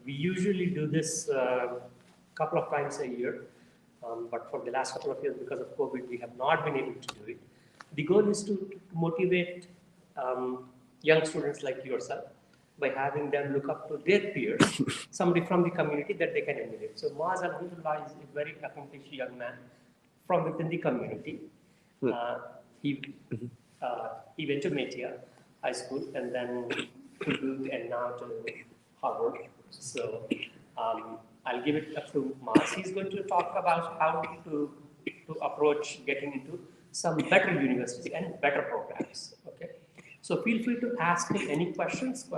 we usually do this a couple of times a year, but for the last couple of years, because of COVID, we have not been able to do it. The goal is to motivate young students like yourself by having them look up to their peers, somebody from the community that they can emulate. So Maaz, alhamdulillah, is a very accomplished young man from within the community. Uh, he, he went to Metia High School and then to Duke and now to Harvard. So I'll give it up to Maaz. He's going to talk about how to approach getting into some better university and better programs. Okay. So feel free to ask me any questions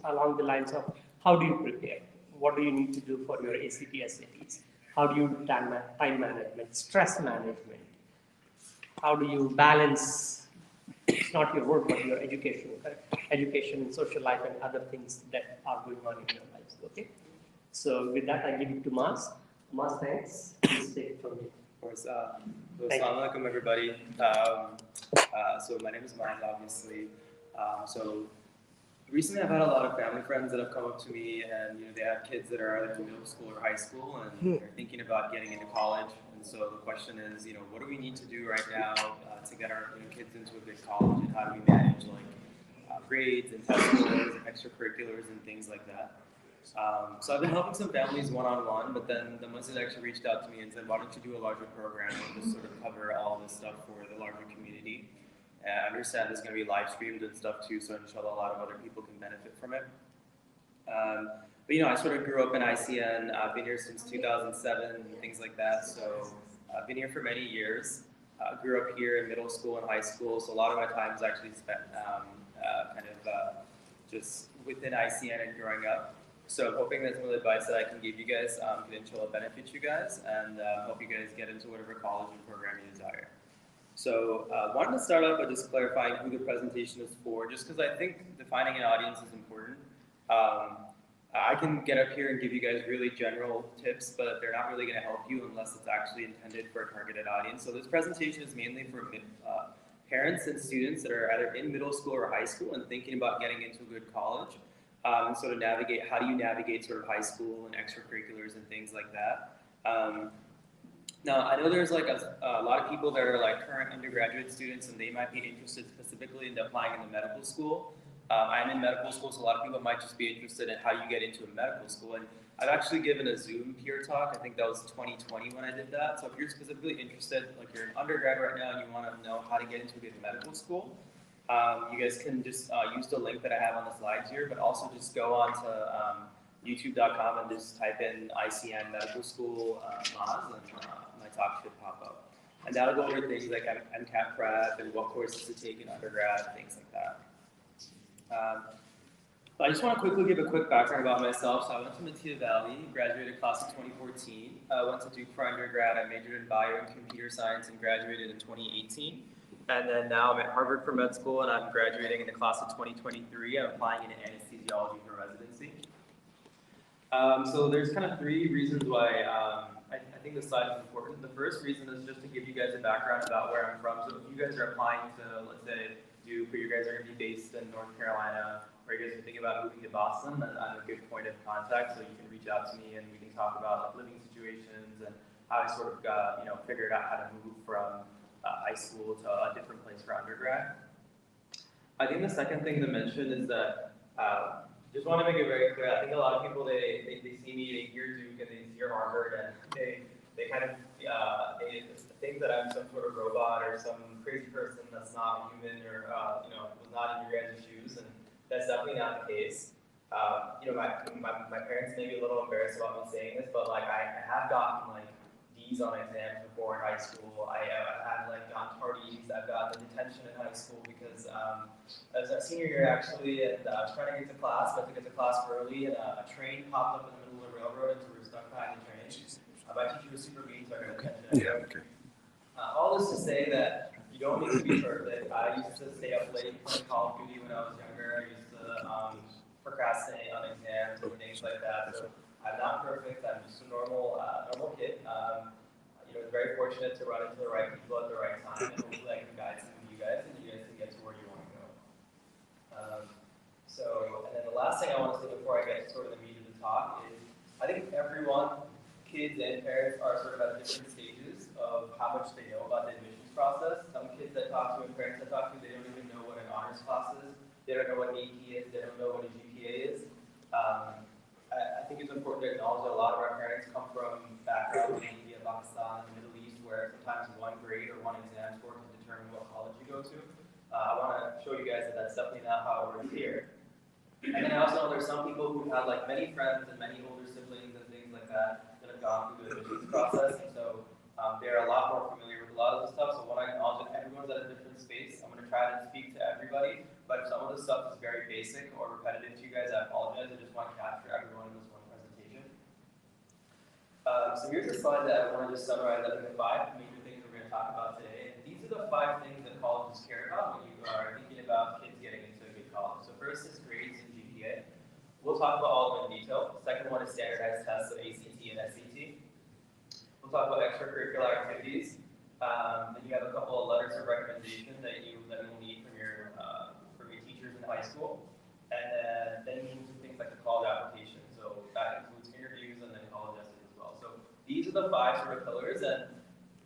along the lines of how do you prepare? What do you need to do for your ACT, SATs? How do you do time management, stress management? How do you balance, it's not your work, but your education, correct? Education, social life, and other things that are going on in your lives, okay? So with that, I give it to Maaz. Maaz, thanks. Please take it from me. Of course. Assalamu alaikum, everybody. So my name is Maaz, obviously. So recently I've had a lot of family friends that have come up to me and they have kids that are either in middle school or high school and they're thinking about getting into college. And so the question is, what do we need to do right now to get our kids into a good college, and how do we manage grades and test scores, extracurriculars and things like that. So I've been helping some families one-on-one, but then the masjid actually reached out to me and said, why don't you do a larger program and just sort of cover all this stuff for the larger community. And I understand it's going to be live streamed and stuff too, so inshallah a lot of other people can benefit from it. But I sort of grew up in ICN. I've been here since 2007 and things like that, so I've been here for many years. Grew up here in middle school and high school, so a lot of my time is actually spent just within ICN and growing up. So I'm hoping that some of the advice that I can give you guys can inshallah benefit you guys and help you guys get into whatever college and program you desire. So wanted to start off by just clarifying who the presentation is for, just because I think defining an audience is important. I can get up here and give you guys really general tips, but they're not really going to help you unless it's actually intended for a targeted audience. So this presentation is mainly for parents and students that are either in middle school or high school and thinking about getting into a good college. And sort of navigate, how do you navigate sort of high school and extracurriculars and things like that. Now, I know there's a lot of people that are current undergraduate students and they might be interested specifically in applying in the medical school. I'm in medical school, so a lot of people might just be interested in how you get into a medical school. And I've actually given a Zoom peer talk. I think that was 2020 when I did that. So if you're specifically interested, you're an undergrad right now and you want to know how to get into a good medical school, you guys can just use the link that I have on the slides here, but also just go on to youtube.com and just type in ICN Medical School Maaz, and my talk should pop up. And that'll go over things like MCAT prep and what courses to take in undergrad, things like that. I just want to quickly give a quick background about myself. So I went to Metia Valley, graduated class of 2014. Went to Duke for undergrad. I majored in bio and computer science and graduated in 2018. And then now I'm at Harvard for med school and I'm graduating in the class of 2023. I'm applying into anesthesiology for residency. So there's kind of three reasons why I think this slide is important. The first reason is just to give you guys a background about where I'm from. So if you guys are applying to, let's say, Duke, or you guys are going to be based in North Carolina, or you guys are thinking about moving to Boston, then I'm a good point of contact. So you can reach out to me and we can talk about living situations and how I sort of got, figured out how to move from high school to a different place for undergrad. I think the second thing to mention is that just want to make it very clear. I think a lot of people they see me, they hear Duke and they hear Harvard, and they kind of they think that I'm some sort of robot or some crazy person that's not human or was not in your guys' shoes, and that's definitely not the case. My parents may be a little embarrassed about me saying this, but I have gotten D's on exams before in high school. I had gone parties. I've got the detention in high school because as a senior year actually, and I was trying to get to class, but to get to class early, and a train popped up in the middle of the railroad, and so we were stuck behind the train. My teacher was super mean, so I got detention. Yeah, okay. All this to say that you don't need to be perfect. I used to stay up late playing Call of Duty when I was younger. I used to procrastinate on exams and things like that. So I'm not perfect. I'm just a normal kid. It's very fortunate to run into the right people at the right time, and hopefully I can guide some of you guys, and you guys can get to where you want to go. And then the last thing I want to say before I get to sort of the meat of the talk is, I think everyone, kids and parents, are sort of at different stages of how much they know about the admissions process. Some kids that talk to and parents that talk to, they don't even know what an honors class is. They don't know what AP is. They don't know what a GPA is. I think it's important to acknowledge that a lot of our parents come from backgrounds in India, Pakistan, and the Middle East, where sometimes one grade or one exam score can determine what college you go to. I want to show you guys that that's definitely not how it works here. And then I also know there's some people who have like many friends and many older siblings and things like that that have gone through the admissions process, and so they're a lot more familiar with a lot of the stuff. So when I acknowledge that everyone's at a different space, I'm going to try to speak to everybody. But if some of the stuff is very basic or repetitive to you guys, I apologize. I just want to capture everyone in this one presentation. So here's a slide that I want to just summarize up into 5 major things we're going to talk about today. And these are the 5 things that colleges care about when you are thinking about kids getting into a good college. So first is grades and GPA. We'll talk about all of them in detail. The second one is standardized tests of ACT and SAT. We'll talk about extracurricular activities. Then you have a couple of letters of recommendation that you'll need from your teachers in high school. And then you move to things like the college application. So that includes interviews and then college essays as well. So these are the 5 sort of pillars. And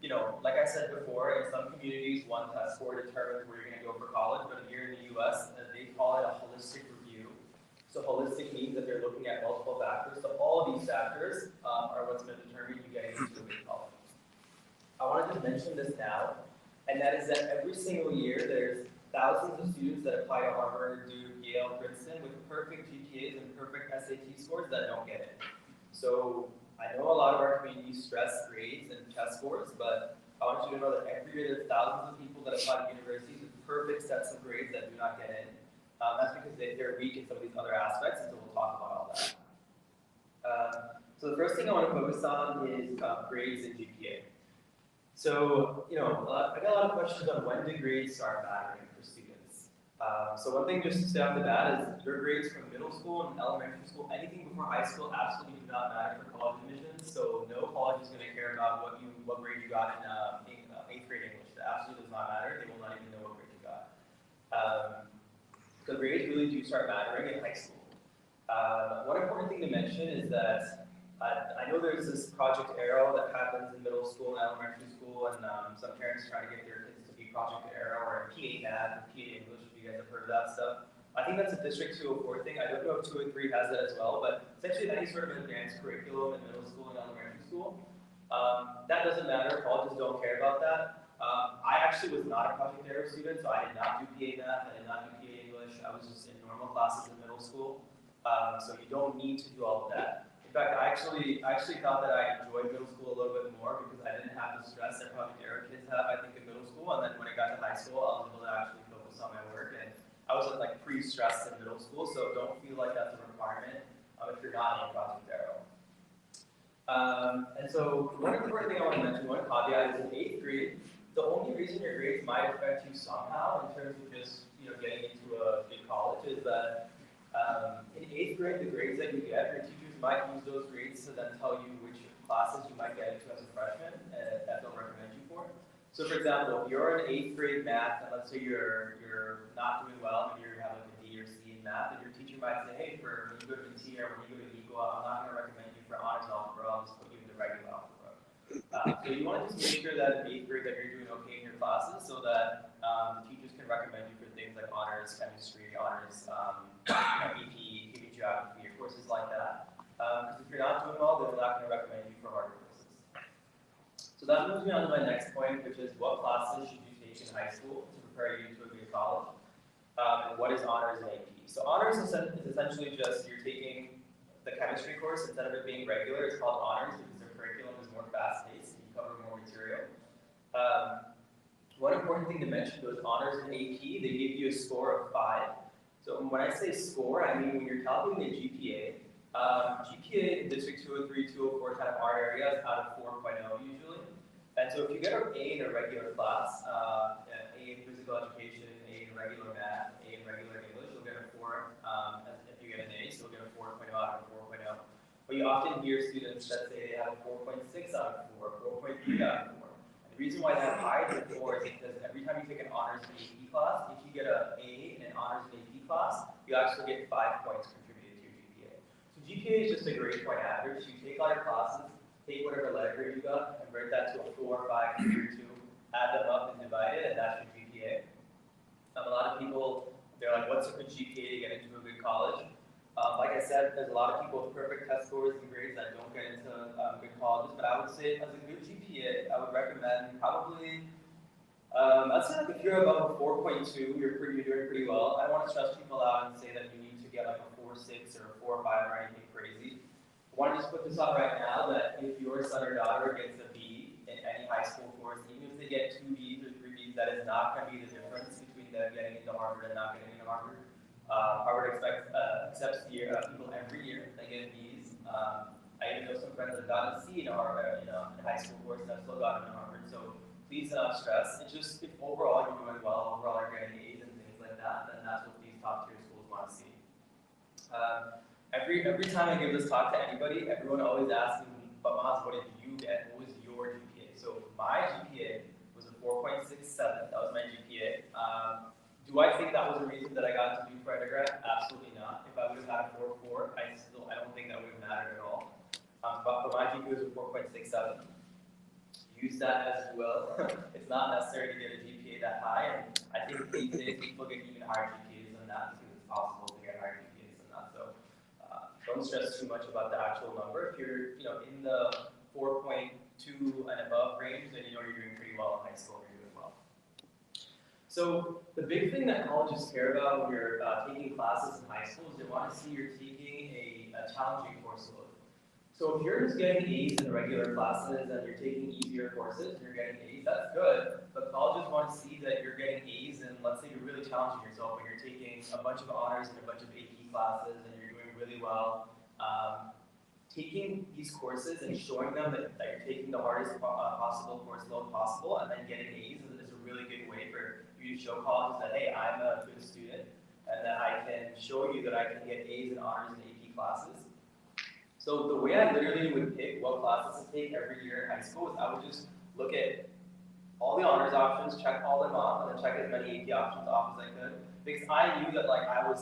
you know, like I said before, in some communities, one test score determines where you're going to go for college. But here in the U.S., they call it a holistic review. So holistic means that they're looking at multiple factors. So all of these factors are what's going to determine you getting into a good college. I wanted to mention this now, and that is that every single year there's thousands of students that apply to Harvard, Duke, Yale, Princeton with perfect GPAs and perfect SAT scores that don't get it. So I know a lot of our communities stress grades and test scores, but I want you to know that every year there's thousands of people that apply to universities with perfect sets of grades that do not get in. That's because they're weak in some of these other aspects, and so we'll talk about all that. So the first thing I want to focus on is grades and GPA. So, you know, I got a lot of questions on when do grades start mattering for students. So one thing just to say off the bat is your grades from middle school and elementary school, anything before high school absolutely do not matter for college admissions. So no college is going to care about what grade you got in 8th grade English. That absolutely does not matter. They will not even know what grade you got. So grades really do start mattering in high school. One important thing to mention is that I know there's this Project Arrow that happens in middle school and elementary school, and some parents try to get their kids to be Project Arrow or PA Math or PA English, if you guys have heard of that stuff. I think that's a District 204 thing. I don't know if 203 has that as well, but essentially any sort of advanced curriculum in middle school and elementary school, that doesn't matter. Colleges don't care about that. I actually was not a Project Arrow student, so I did not do PA Math, I did not do PA English. I was just in normal classes in middle school, so you don't need to do all of that. In fact, I actually thought that I enjoyed middle school a little bit more because I didn't have the stress that Project Arrow kids have, I think, in middle school. And then when I got to high school, I was able to actually focus on my work. And I wasn't like pre-stressed in middle school, so don't feel like that's a requirement if you're not in Project Arrow. And so one important thing I want to mention, one caveat is in 8th grade, the only reason your grades might affect you somehow in terms of just getting into a good college is that in 8th grade, the grades that you get, your teachers might use those grades to then tell you which classes you might get into as a freshman that they'll recommend you for. So for example, if you're in 8th grade math, and let's say you're not doing well, maybe you have like a D or C in math, and your teacher might say, hey, when you go to T or when you go to Equal, I'm not going to recommend you for honors algebra, I'll just put you in the regular algebra. So you want to just make sure that in 8th grade that you're doing okay in your classes so that teachers can recommend you for things like honors, chemistry, honors, AP, geography, or courses like that. Because if you're not doing well, they're not going to recommend you for harder courses. So that moves me on to my next point, which is what classes should you take in high school to prepare you to a good college? And what is honors and AP? So honors is essentially just you're taking the chemistry course instead of it being regular. It's called honors because their curriculum is more fast-paced and you cover more material. One important thing to mention was honors and AP. They give you a score of 5. So when I say score, I mean when you're calculating a GPA, GPA in District 203, 204 kind of our area is out of 4.0 usually. And so if you get an A in a regular class, A in physical education, A in regular math, A in regular English, you'll get a 4. If you get an A, so you'll get a 4.0 out of 4.0. But you often hear students that say they have a 4.6 out of 4, 4.3 out of 4. The reason why that's higher than 4 is because every time you take an honors and AP class, if you get an A in an honors and AP class, you actually get 5 points contributed to your GPA. So GPA is just a grade point average. You take all your classes, take whatever letter grade you got, convert that to a 4, 5, 3, or 2, add them up and divide it, and that's your GPA. A lot of people, they're like, what's a good GPA to get into a good college? Like I said, there's a lot of people with perfect test scores and grades that don't get into good colleges, but I would say as a good GPA, I would recommend probably, I'd say like if you're above a 4.2, you're doing pretty well. I don't want to stress people out and say that you need to get like a 4.6 or a 4.5 or anything crazy. I want to just put this up right now that if your son or daughter gets a B in any high school course, even if they get 2 Bs or 3 Bs, that is not going to be the difference between them getting into Harvard and not getting into Harvard. Harvard accepts people every year that get Bs. I even know some friends that got a C in Harvard, in high school course and have still gotten into Harvard. So please do not stress. It's just if overall you're doing well, overall you're getting A's and things like that, then that's what these top tier schools want to see. Every time I give this talk to anybody, everyone always asks me, but Maaz, what did you get? What was your GPA? So my GPA was a 4.67. That was my GPA. Do I think that was the reason that I got to do for undergrad? Absolutely not. If I would have had a 4.4, I don't think that would have mattered at all. But my GPA was a 4.67. Use that as well. It's not necessary to get a GPA that high, and I think these days people get even higher GPAs than that because it's possible to get higher GPAs than that. So don't stress too much about the actual number. If you're in the 4.2 and above range, then you're doing pretty well in high school. So the big thing that colleges care about when you're taking classes in high school is they want to see you're taking a challenging course load. So if you're just getting A's in regular classes and you're taking easier courses and you're getting A's, that's good. But colleges want to see that you're getting A's and let's say you're really challenging yourself when you're taking a bunch of honors and a bunch of AP classes and you're doing really well. Taking these courses and showing them that you're taking the hardest possible course load possible and then getting A's is a really good way for you to show colleges that, hey, I'm a good student and that I can show you that I can get A's and honors in AP classes. So the way I literally would pick what classes to take every year in high school is I would just look at all the honors options, check all them off, and then check as many AP options off as I could. Because I knew that like I had the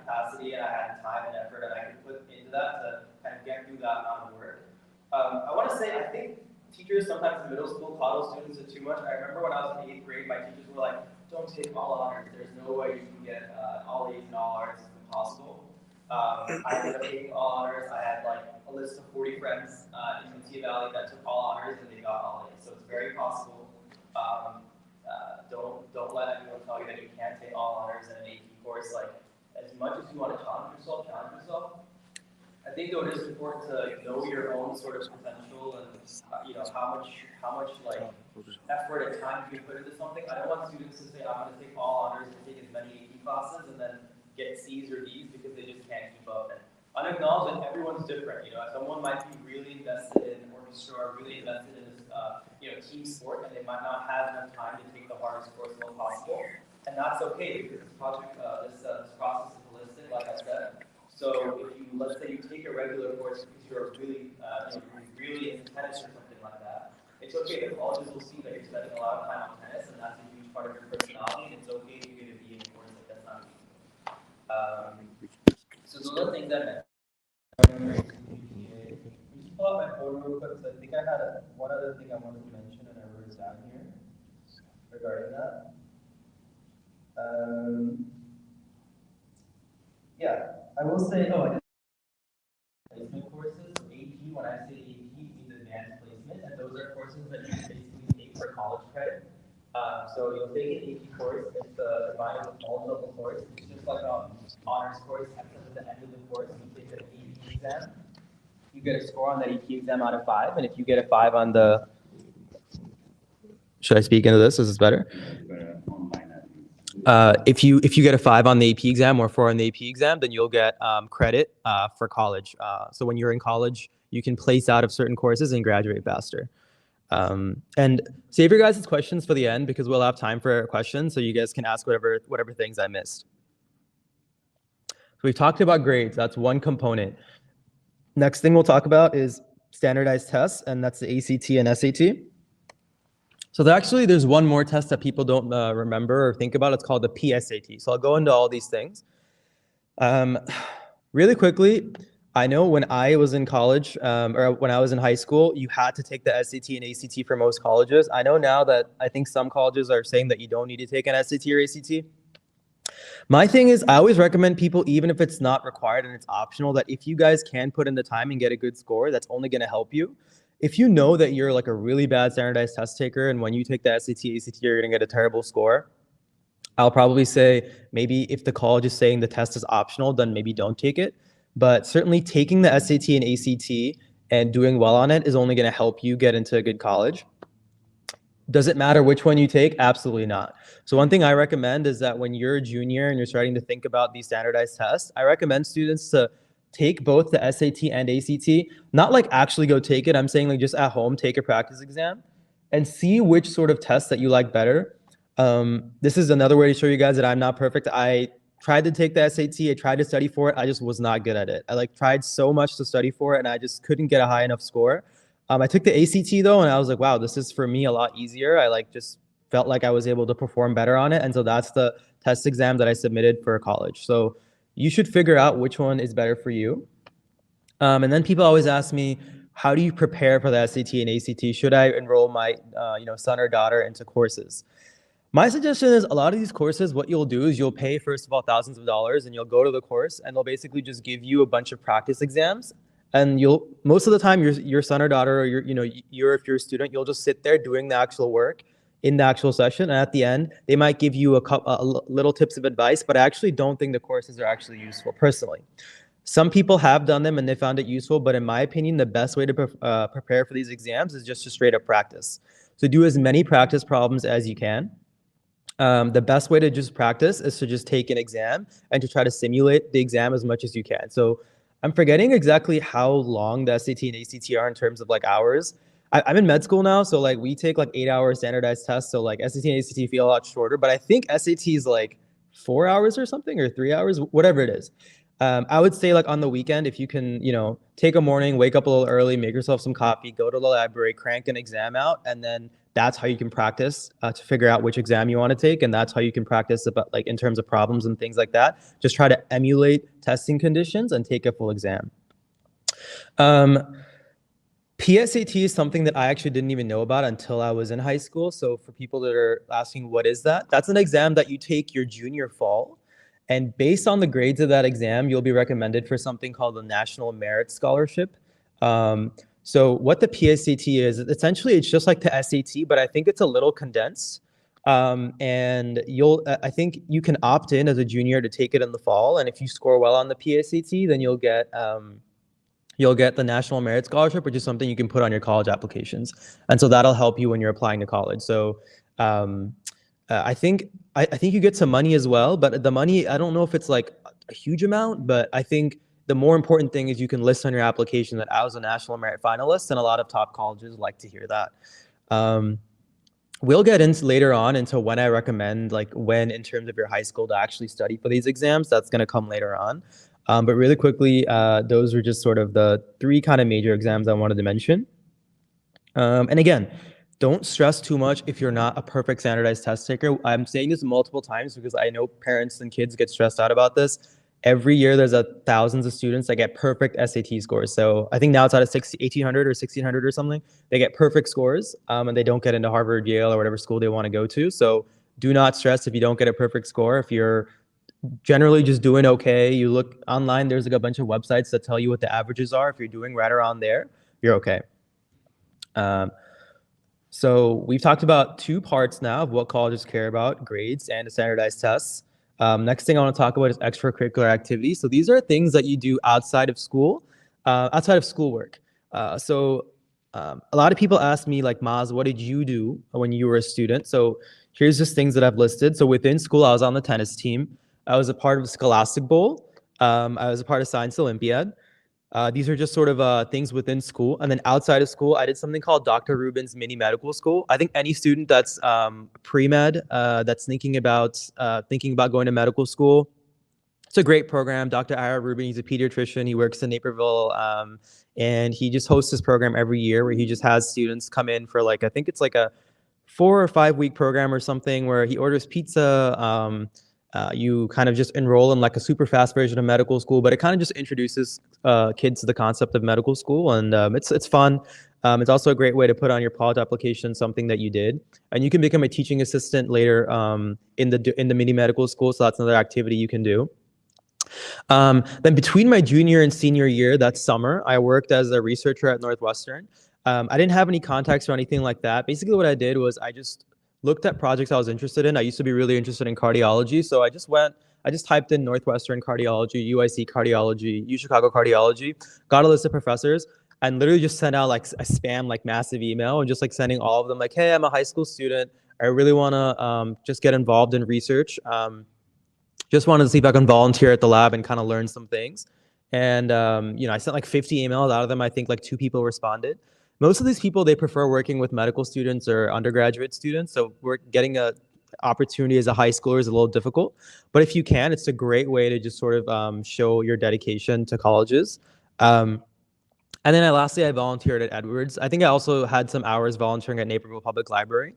capacity and I had the time and effort and I could put into that to kind of get through that amount of work. I want to say, I think teachers sometimes in middle school coddle students too much. I remember when I was in 8th grade, my teachers were like, don't take all honors. There's no way you can get all A's and all R's. It's impossible. I ended up taking all honors. I had like a list of 40 friends in Mulla Valley that took all honors and they got all A's. So it's very possible. Don't let anyone tell you that you can't take all honors in an AP course. Like, as much as you want to challenge yourself. I think though it is important to know your own sort of potential and how much like effort and time you put into something. I don't want students to say I'm going to take all honors and take as many AP classes and then get C's or D's because they just can't keep up. And unacknowledge that everyone's different. Someone might be really invested in orchestra or really invested in this team sport, and they might not have enough time to take the hardest course possible. And that's okay because this process is holistic, like I said. So if let's say you take a regular course because you're really into tennis or something like that, it's okay. The colleges will see that you're spending a lot of time on tennis, and that's a huge part of your personality. And it's okay if you get a B in a course like that's not easy. So those are things that just pull out my phone real quick. So I think I had one other thing I wanted to mention, and I wrote it down here regarding that. I will say, placement courses, AP, when I say AP, it means advanced placement, and those are courses that you basically take for college credit. So you'll take an AP course, it's combined with a all-level course, it's just like an honors course, except at the end of the course, you take an AP exam. You get a score on that AP exam out of 5, and if you get a 5 on the... Should I speak into this? Is this better? If you get a 5 on the AP exam or 4 on the AP exam, then you'll get credit for college. So when you're in college, you can place out of certain courses and graduate faster. And save your guys' questions for the end because we'll have time for questions, so you guys can ask whatever things I missed. So we've talked about grades. That's one component. Next thing we'll talk about is standardized tests, and that's the ACT and SAT. So there's one more test that people don't remember or think about. It's called the PSAT. So I'll go into all these things. Really quickly, I know when I was in college, or when I was in high school, you had to take the SAT and ACT for most colleges. I know now that I think some colleges are saying that you don't need to take an SAT or ACT. My thing is, I always recommend people, even if it's not required and it's optional, that if you guys can put in the time and get a good score, that's only going to help you. If you know that you're like a really bad standardized test taker, and when you take the SAT, ACT, you're going to get a terrible score, I'll probably say maybe if the college is saying the test is optional, then maybe don't take it. But certainly taking the SAT and ACT and doing well on it is only going to help you get into a good college. Does it matter which one you take? Absolutely not. So one thing I recommend is that when you're a junior and you're starting to think about these standardized tests, I recommend students to take both the SAT and ACT, not like actually go take it. I'm saying like just at home, take a practice exam and see which sort of test that you like better. This is another way to show you guys that I'm not perfect. I tried to take the SAT. I tried to study for it. I just was not good at it. I like tried so much to study for it and I just couldn't get a high enough score. I took the ACT though, and I was like, wow, this is for me a lot easier. I like just felt like I was able to perform better on it. And so that's the test exam that I submitted for college. So you should figure out which one is better for you. And then people always ask me, how do you prepare for the SAT and ACT? Should I enroll my son or daughter into courses? My suggestion is a lot of these courses, what you'll do is you'll pay, first of all, thousands of dollars, and you'll go to the course and they'll basically just give you a bunch of practice exams. And you'll, most of the time, your son or daughter, or if you're a student, you'll just sit there doing the actual work in the actual session. And at the end, they might give you a little tips of advice, but I actually don't think the courses are actually useful personally. Some people have done them and they found it useful, but in my opinion, the best way to prepare for these exams is just to straight up practice. So do as many practice problems as you can. The best way to just practice is to just take an exam and to try to simulate the exam as much as you can. So I'm forgetting exactly how long the SAT and ACT are in terms of like hours. I'm in med school now, so like we take like 8-hour standardized tests. So like SAT and ACT feel a lot shorter, but I think SAT is like 4 hours or something, or 3 hours, whatever it is. I would say like on the weekend, if you can, take a morning, wake up a little early, make yourself some coffee, go to the library, crank an exam out, and then that's how you can practice to figure out which exam you want to take. And that's how you can practice about like in terms of problems and things like that. Just try to emulate testing conditions and take a full exam. PSAT is something that I actually didn't even know about until I was in high school. So for people that are asking, what is that? That's an exam that you take your junior fall. And based on the grades of that exam, you'll be recommended for something called the National Merit Scholarship. So what the PSAT is, essentially it's just like the SAT, but I think it's a little condensed. And I think you can opt in as a junior to take it in the fall. And if you score well on the PSAT, then you'll get the National Merit Scholarship, which is something you can put on your college applications. And so that'll help you when you're applying to college. So I think you get some money as well, but the money, I don't know if it's like a huge amount, but I think the more important thing is you can list on your application that I was a National Merit finalist, and a lot of top colleges like to hear that. We'll get into later on into when I recommend, like when in terms of your high school to actually study for these exams. That's going to come later on. But really quickly, those were just sort of the 3 kind of major exams I wanted to mention. And again, don't stress too much if you're not a perfect standardized test taker. I'm saying this multiple times because I know parents and kids get stressed out about this. Every year, there's thousands of students that get perfect SAT scores. So I think now it's out of 1,800 or 1,600 or something. They get perfect scores, and they don't get into Harvard, Yale, or whatever school they want to go to. So do not stress if you don't get a perfect score. If you're generally just doing okay, you look online, there's like a bunch of websites that tell you what the averages are. If you're doing right around there, you're okay. So we've talked about 2 parts now of what colleges care about, grades and standardized tests. Next thing I want to talk about is extracurricular activities. So these are things that you do outside of school, outside of schoolwork. So a lot of people ask me, like, Maaz, what did you do when you were a student? So here's just things that I've listed. So within school, I was on the tennis team. I was a part of the Scholastic Bowl. I was a part of Science Olympiad. These are just sort of things within school. And then outside of school, I did something called Dr. Rubin's Mini Medical School. I think any student that's pre-med, that's thinking about going to medical school, it's a great program. Dr. Ira Rubin, he's a pediatrician. He works in Naperville, and he just hosts this program every year where he just has students come in for like, I think it's like a 4 or 5 week program or something, where he orders pizza, You kind of just enroll in like a super fast version of medical school, but it kind of just introduces kids to the concept of medical school, and it's fun. It's also a great way to put on your college application something that you did, and you can become a teaching assistant later in the mini medical school. So that's another activity you can do. Then between my junior and senior year, that summer, I worked as a researcher at Northwestern. I didn't have any contacts or anything like that. Basically, what I did was I just looked at projects I was interested in. I used to be really interested in cardiology, so I just typed in Northwestern cardiology, UIC cardiology, U Chicago cardiology, got a list of professors, and literally just sent out like a spam, like massive email, and just like sending all of them like, hey, I'm a high school student. I really want to just get involved in research. Just wanted to see if I can volunteer at the lab and kind of learn some things. And, I sent like 50 emails. Out of them, I think like 2 people responded. Most of these people, they prefer working with medical students or undergraduate students. So we're getting a opportunity as a high schooler is a little difficult. But if you can, it's a great way to just sort of show your dedication to colleges. And then lastly, I volunteered at Edwards. I think I also had some hours volunteering at Naperville Public Library.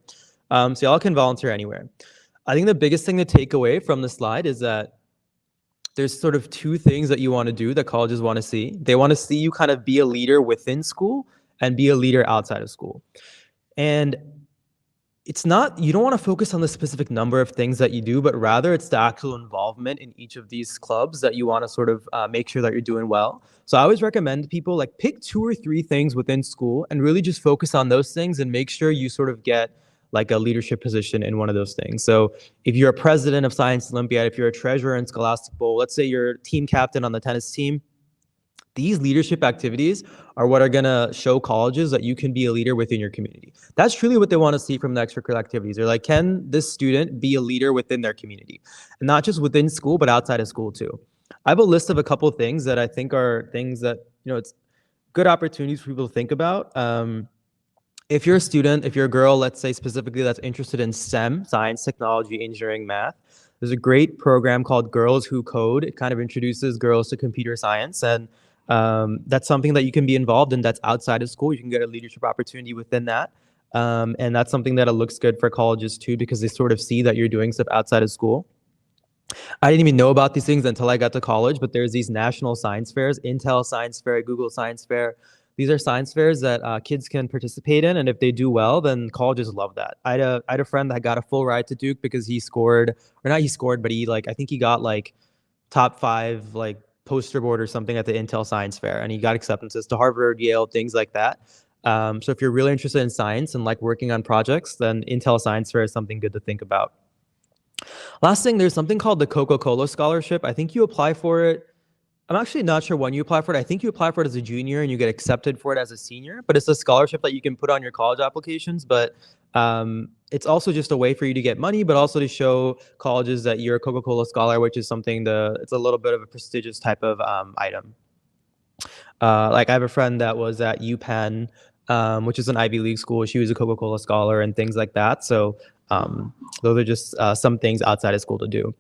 So y'all can volunteer anywhere. I think the biggest thing to take away from the slide is that there's sort of 2 things that you want to do that colleges want to see. They want to see you kind of be a leader within school and be a leader outside of school. And it's not, you don't want to focus on the specific number of things that you do, but rather it's the actual involvement in each of these clubs that you want to sort of make sure that you're doing well. So I always recommend people like pick 2 or 3 things within school and really just focus on those things and make sure you sort of get like a leadership position in one of those things. So if you're a president of Science Olympiad, if you're a treasurer in Scholastic Bowl, let's say you're team captain on the tennis team, these leadership activities are what are going to show colleges that you can be a leader within your community. That's truly what they want to see from the extracurricular activities. They're like, can this student be a leader within their community? And not just within school, but outside of school too. I have a list of a couple of things that I think are things that, it's good opportunities for people to think about. If you're a student, if you're a girl, let's say specifically that's interested in STEM, science, technology, engineering, math, there's a great program called Girls Who Code. It kind of introduces girls to computer science, and that's something that you can be involved in that's outside of school. You can get a leadership opportunity within that. And that's something that it looks good for colleges too, because they sort of see that you're doing stuff outside of school. I didn't even know about these things until I got to college, but there's these national science fairs, Intel Science Fair, Google Science Fair. These are science fairs that kids can participate in, and if they do well, then colleges love that. I had a friend that got a full ride to Duke because he scored, or not he scored, but I think he got like top 5 like poster board or something at the Intel Science Fair, and he got acceptances to Harvard, Yale, things like that. So if you're really interested in science and like working on projects, then Intel Science Fair is something good to think about. Last thing, there's something called the Coca-Cola Scholarship. I think you apply for it. I'm actually not sure when you apply for it. I think you apply for it as a junior and you get accepted for it as a senior, but it's a scholarship that you can put on your college applications. But it's also just a way for you to get money, but also to show colleges that you're a Coca-Cola scholar, which is something it's a little bit of a prestigious type of item. Like I have a friend that was at UPenn, which is an Ivy League school. She was a Coca-Cola scholar and things like that. So those are just some things outside of school to do.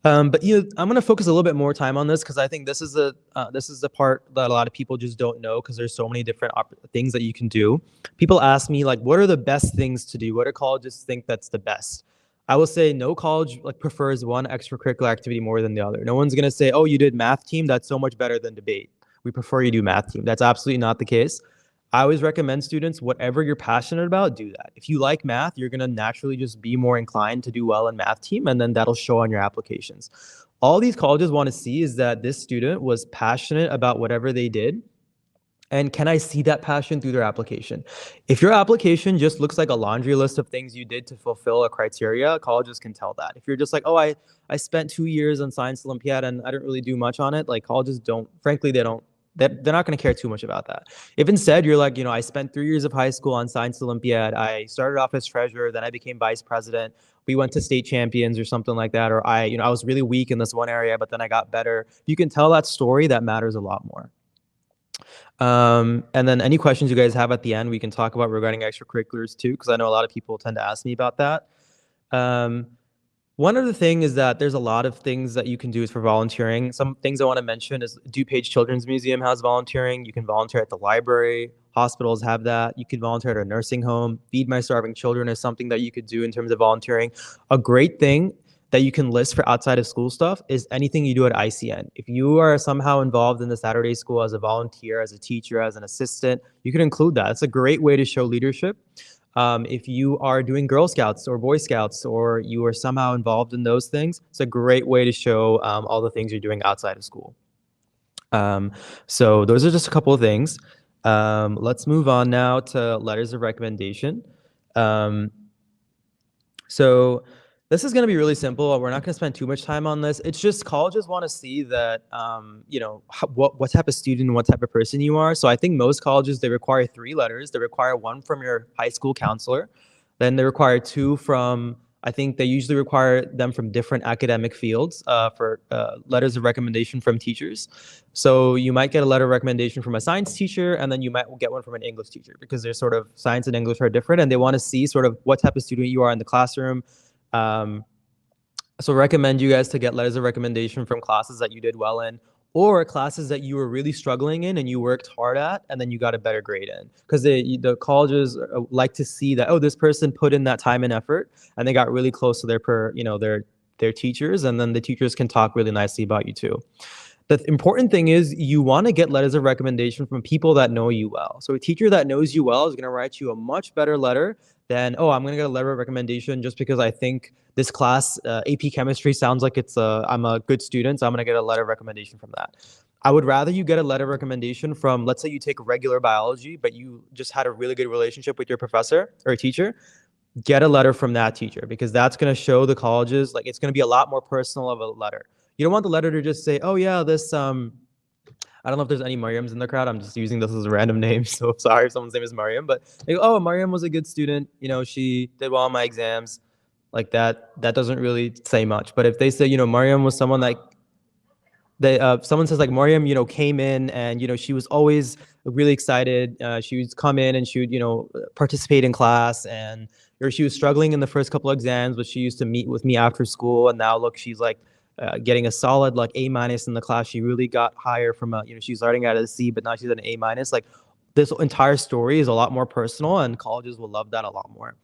But I'm going to focus a little bit more time on this because I think this is the part that a lot of people just don't know, because there's so many different things that you can do. People ask me like, what are the best things to do? What do colleges think that's the best? I will say no college like prefers one extracurricular activity more than the other. No one's going to say, oh, you did math team, that's so much better than debate. We prefer you do math team. That's absolutely not the case. I always recommend students, whatever you're passionate about, do that. If you like math, you're going to naturally just be more inclined to do well in math team, and then that'll show on your applications. All these colleges want to see is that this student was passionate about whatever they did. And can I see that passion through their application? If your application just looks like a laundry list of things you did to fulfill a criteria, colleges can tell that. If you're just like, oh, I spent 2 years on Science Olympiad and I didn't really do much on it, like colleges don't, frankly, they're not going to care too much about that. If instead you're like, I spent 3 years of high school on Science Olympiad, I started off as treasurer, then I became vice president, we went to state champions or something like that, or I was really weak in this one area, but then I got better. You can tell that story, that matters a lot more. And then any questions you guys have at the end, we can talk about regarding extracurriculars too, because I know a lot of people tend to ask me about that. One other thing is that there's a lot of things that you can do for volunteering. Some things I want to mention is DuPage Children's Museum has volunteering. You can volunteer at the library. Hospitals have that. You can volunteer at a nursing home. Feed My Starving Children is something that you could do in terms of volunteering. A great thing that you can list for outside of school stuff is anything you do at ICN. If you are somehow involved in the Saturday school as a volunteer, as a teacher, as an assistant, you can include that. It's a great way to show leadership. If you are doing Girl Scouts or Boy Scouts, or you are somehow involved in those things, it's a great way to show all the things you're doing outside of school. So those are just a couple of things. Let's move on now to letters of recommendation. So this is going to be really simple. We're not going to spend too much time on this. It's just colleges want to see that, you know, what type of student and what type of person you are. So I think most colleges, they require 3 letters. They require 1 from your high school counselor. Then they require 2 from, I think they usually require them from different academic fields for letters of recommendation from teachers. So you might get a letter of recommendation from a science teacher, and then you might get one from an English teacher, because they're sort of, science and English are different, and they want to see sort of what type of student you are in the classroom. So recommend you guys to get letters of recommendation from classes that you did well in, or classes that you were really struggling in and you worked hard at, and then you got a better grade in. Because the colleges like to see that, oh, this person put in that time and effort, and they got really close to their teachers, and then the teachers can talk really nicely about you too. The important thing is you want to get letters of recommendation from people that know you well. So a teacher that knows you well is going to write you a much better letter than, oh, I'm going to get a letter of recommendation just because I think this class, AP Chemistry, sounds like I'm a good student, so I'm going to get a letter of recommendation from that. I would rather you get a letter of recommendation from, let's say you take regular biology, but you just had a really good relationship with your professor or teacher. Get a letter from that teacher, because that's going to show the colleges, like, it's going to be a lot more personal of a letter. You don't want the letter to just say, oh yeah, this, I don't know if there's any Mariams in the crowd. I'm just using this as a random name, so sorry if someone's name is Mariam, but like, oh, Mariam was a good student, you know, she did well on my exams. Like that doesn't really say much. But if they say, you know, Mariam was someone that someone says like Mariam, you know, came in and, you know, she was always really excited. She would come in and she would, you know, participate in class, and or she was struggling in the first couple of exams, but she used to meet with me after school, and now look, she's like getting a solid like A- in the class. She really got higher from a, you know, she's starting out at a C, but now she's at an A-. Like, this entire story is a lot more personal, and colleges will love that a lot more.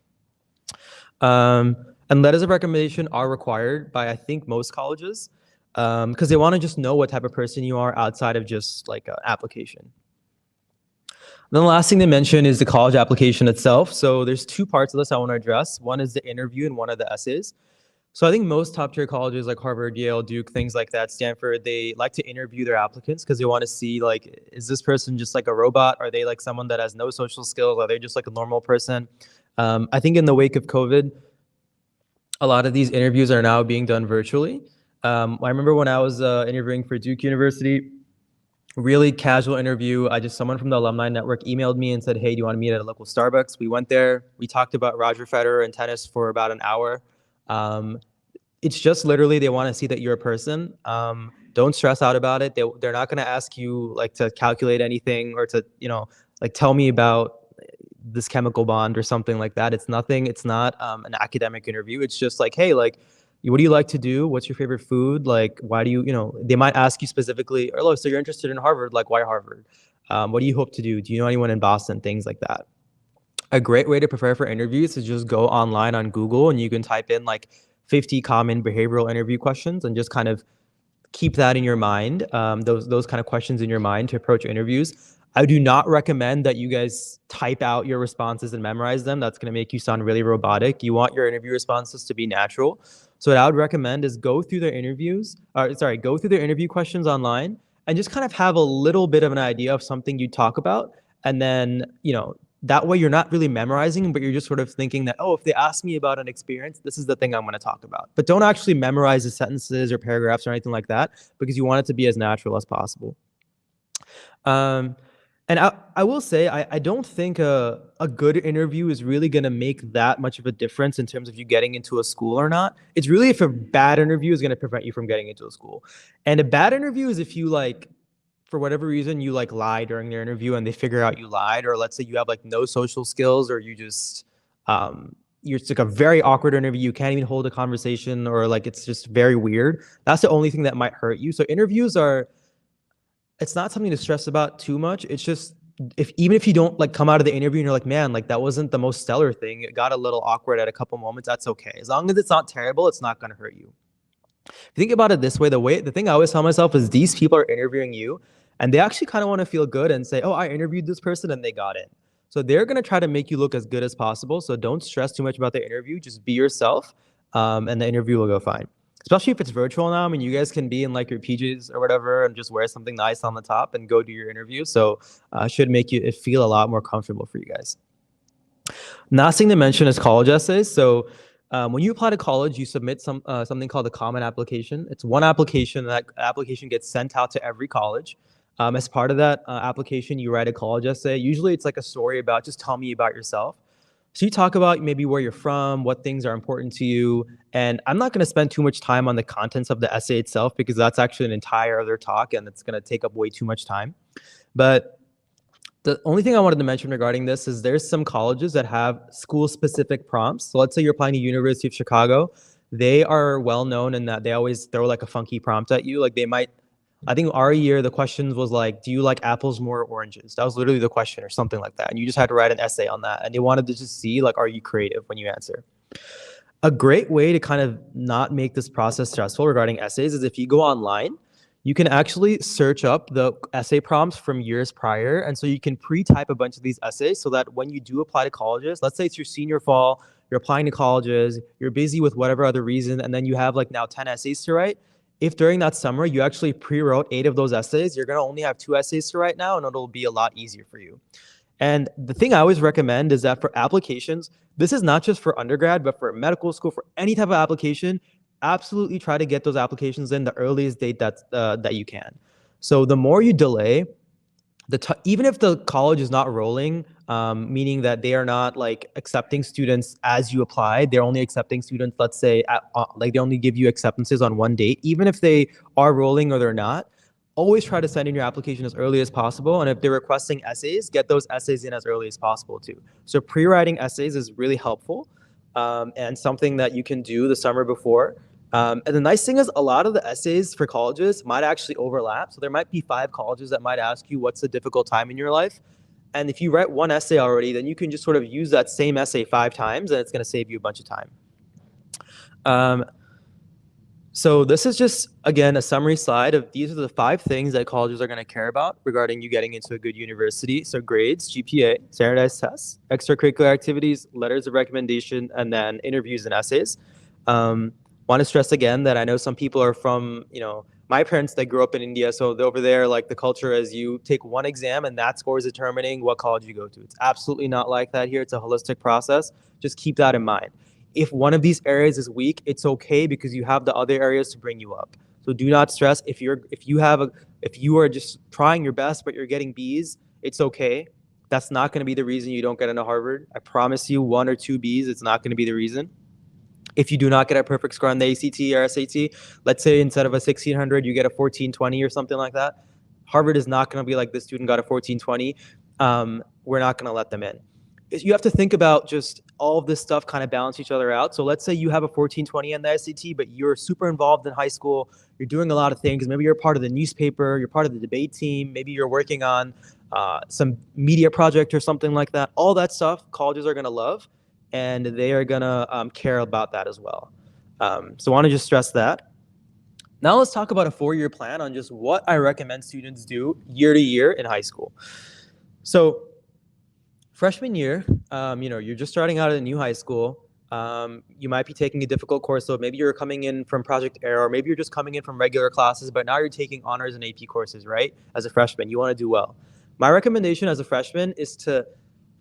And letters of recommendation are required by, I think, most colleges, because they want to just know what type of person you are outside of just like an application. And then the last thing to mention is the college application itself. So there's 2 parts of this I want to address. One is the interview and one of the essays. So I think most top tier colleges like Harvard, Yale, Duke, things like that, Stanford, they like to interview their applicants because they want to see, like, is this person just like a robot? Are they like someone that has no social skills? Are they just like a normal person? I think in the wake of COVID, a lot of these interviews are now being done virtually. I remember when I was interviewing for Duke University, really casual interview. Someone from the alumni network emailed me and said, hey, do you want to meet at a local Starbucks? We went there. We talked about Roger Federer and tennis for about an hour. It's just literally they want to see that you're a person. Don't stress out about it. They're not going to ask you like to calculate anything or to, you know, like tell me about this chemical bond or something like that. It's nothing. It's not an academic interview. It's just like, hey, like, what do you like to do? What's your favorite food? Like, why do you, you know, they might ask you specifically, oh, so you're interested in Harvard, like why Harvard? What do you hope to do? Do you know anyone in Boston? Things like that. A great way to prepare for interviews is just go online on Google and you can type in like 50 common behavioral interview questions and just kind of keep that in your mind, those kind of questions in your mind to approach interviews. I do not recommend that you guys type out your responses and memorize them. That's going to make you sound really robotic. You want your interview responses to be natural. So what I would recommend is go through their interview questions online and just kind of have a little bit of an idea of something you talk about. And then, you know, that way you're not really memorizing, but you're just sort of thinking that, oh, if they ask me about an experience, this is the thing I'm going to talk about. But don't actually memorize the sentences or paragraphs or anything like that, because you want it to be as natural as possible. And I will say, I don't think a good interview is really going to make that much of a difference in terms of you getting into a school or not. It's really if a bad interview is going to prevent you from getting into a school. And a bad interview is if you like, for whatever reason, you like lie during their interview and they figure out you lied, or let's say you have like no social skills, or you just, it's like a very awkward interview. You can't even hold a conversation, or like, it's just very weird. That's the only thing that might hurt you. So interviews it's not something to stress about too much. It's just even if you don't like come out of the interview and you're like, man, like that wasn't the most stellar thing, it got a little awkward at a couple moments, that's okay. As long as it's not terrible, it's not going to hurt you. Think about it this way. The thing I always tell myself is these people are interviewing you and they actually kind of want to feel good and say, oh, I interviewed this person and they got in. So they're going to try to make you look as good as possible. So don't stress too much about the interview. Just be yourself, and the interview will go fine. Especially if it's virtual now. I mean, you guys can be in like your PJs or whatever and just wear something nice on the top and go do your interview. So should make it feel a lot more comfortable for you guys. Last thing to mention is college essays. So when you apply to college, you submit something called a common application. It's one application. That application gets sent out to every college. As part of that application, you write a college essay. Usually it's like a story about, just tell me about yourself. So you talk about maybe where you're from, what things are important to you. And I'm not going to spend too much time on the contents of the essay itself because that's actually an entire other talk and it's going to take up way too much time. But the only thing I wanted to mention regarding this is there's some colleges that have school-specific prompts. So let's say you're applying to University of Chicago. They are well known in that they always throw like a funky prompt at you. Like they might, I think our year, the questions was like, do you like apples more or oranges? That was literally the question or something like that. And you just had to write an essay on that. And they wanted to just see like, are you creative when you answer? A great way to kind of not make this process stressful regarding essays is if you go online, you can actually search up the essay prompts from years prior. And so you can pre-type a bunch of these essays so that when you do apply to colleges, let's say it's your senior fall, you're applying to colleges, you're busy with whatever other reason, and then you have like now 10 essays to write. If during that summer you actually pre-wrote 8 of those essays, you're going to only have 2 essays to write now, and it'll be a lot easier for you. And the thing I always recommend is that for applications, this is not just for undergrad, but for medical school, for any type of application, absolutely try to get those applications in the earliest date that you can. So the more you delay, even if the college is not rolling, meaning that they are not like accepting students as you apply, they're only accepting students, let's say, like they only give you acceptances on one date. Even if they are rolling or they're not, always try to send in your application as early as possible. And if they're requesting essays, get those essays in as early as possible too. So pre-writing essays is really helpful, and something that you can do the summer before. And the nice thing is a lot of the essays for colleges might actually overlap. So there might be 5 colleges that might ask you what's a difficult time in your life. And if you write one essay already, then you can just sort of use that same essay 5 times and it's going to save you a bunch of time. So this is just, again, a summary slide of these are the 5 things that colleges are going to care about regarding you getting into a good university. So grades, GPA, standardized tests, extracurricular activities, letters of recommendation, and then interviews and essays. Want to stress again that I know some people are from, my parents, they grew up in India. So over there, like the culture is you take one exam and that score is determining what college you go to. It's absolutely not like that here. It's a holistic process. Just keep that in mind. If one of these areas is weak, it's okay because you have the other areas to bring you up. So do not stress. If you are just trying your best, but you're getting Bs, it's okay. That's not going to be the reason you don't get into Harvard. I promise you 1 or 2 Bs, it's not going to be the reason. If you do not get a perfect score on the ACT or SAT, let's say instead of a 1600, you get a 1420 or something like that. Harvard is not going to be like, this student got a 1420. We're not going to let them in. You have to think about just all of this stuff kind of balance each other out. So let's say you have a 1420 on the SAT, but you're super involved in high school. You're doing a lot of things. Maybe you're part of the newspaper. You're part of the debate team. Maybe you're working on some media project or something like that. All that stuff colleges are going to love. And they are going to care about that as well. So I want to just stress that. Now let's talk about a 4-year plan on just what I recommend students do year to year in high school. So freshman year, you're just starting out at a new high school. You might be taking a difficult course. So maybe you're coming in from Project Air, or maybe you're just coming in from regular classes, but now you're taking honors and AP courses, right? As a freshman, you want to do well. My recommendation as a freshman is to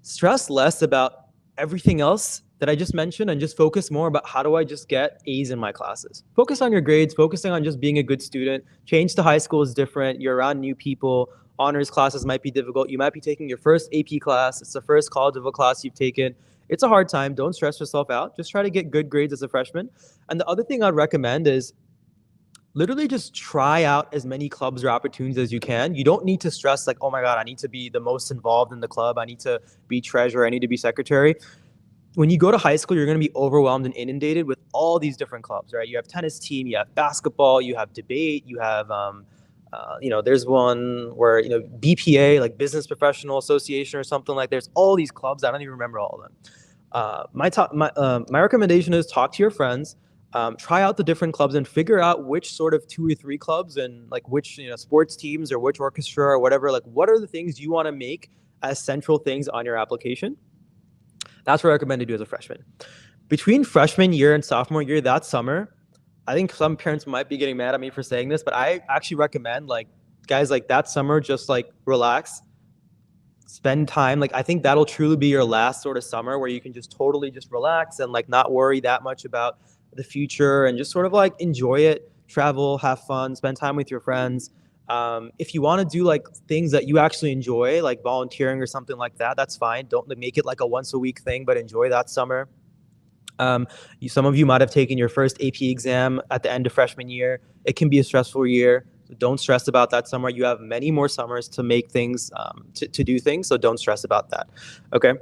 stress less about everything else that I just mentioned and just focus more about how do I just get A's in my classes. Focus on your grades, focusing on just being a good student. Change to high school is different. You're around new people. Honors classes might be difficult. You might be taking your first AP class. It's the first college level class you've taken. It's a hard time. Don't stress yourself out. Just try to get good grades as a freshman. And the other thing I'd recommend is literally just try out as many clubs or opportunities as you can. You don't need to stress like, oh my God, I need to be the most involved in the club. I need to be treasurer. I need to be secretary. When you go to high school, you're going to be overwhelmed and inundated with all these different clubs, right? You have tennis team, you have basketball, you have debate, you have There's one where, BPA, like Business Professional Association or something like. There's all these clubs. I don't even remember all of them. My recommendation is talk to your friends, try out the different clubs and figure out which sort of 2 or 3 clubs and like which sports teams or which orchestra or whatever. Like, what are the things you want to make as central things on your application? That's what I recommend to do as a freshman. Between freshman year and sophomore year, that summer, I think some parents might be getting mad at me for saying this, but I actually recommend, like, guys, like that summer, just like relax, spend time. Like, I think that'll truly be your last sort of summer where you can just totally just relax and like not worry that much about the future and just sort of like enjoy it, travel, have fun, spend time with your friends. If you want to do like things that you actually enjoy, like volunteering or something like that, that's fine. Don't make it like a once a week thing, but enjoy that summer. Some of you might have taken your first AP exam at the end of freshman year. It can be a stressful year. So don't stress about that summer. You have many more summers to make things, to do things. So don't stress about that. Okay.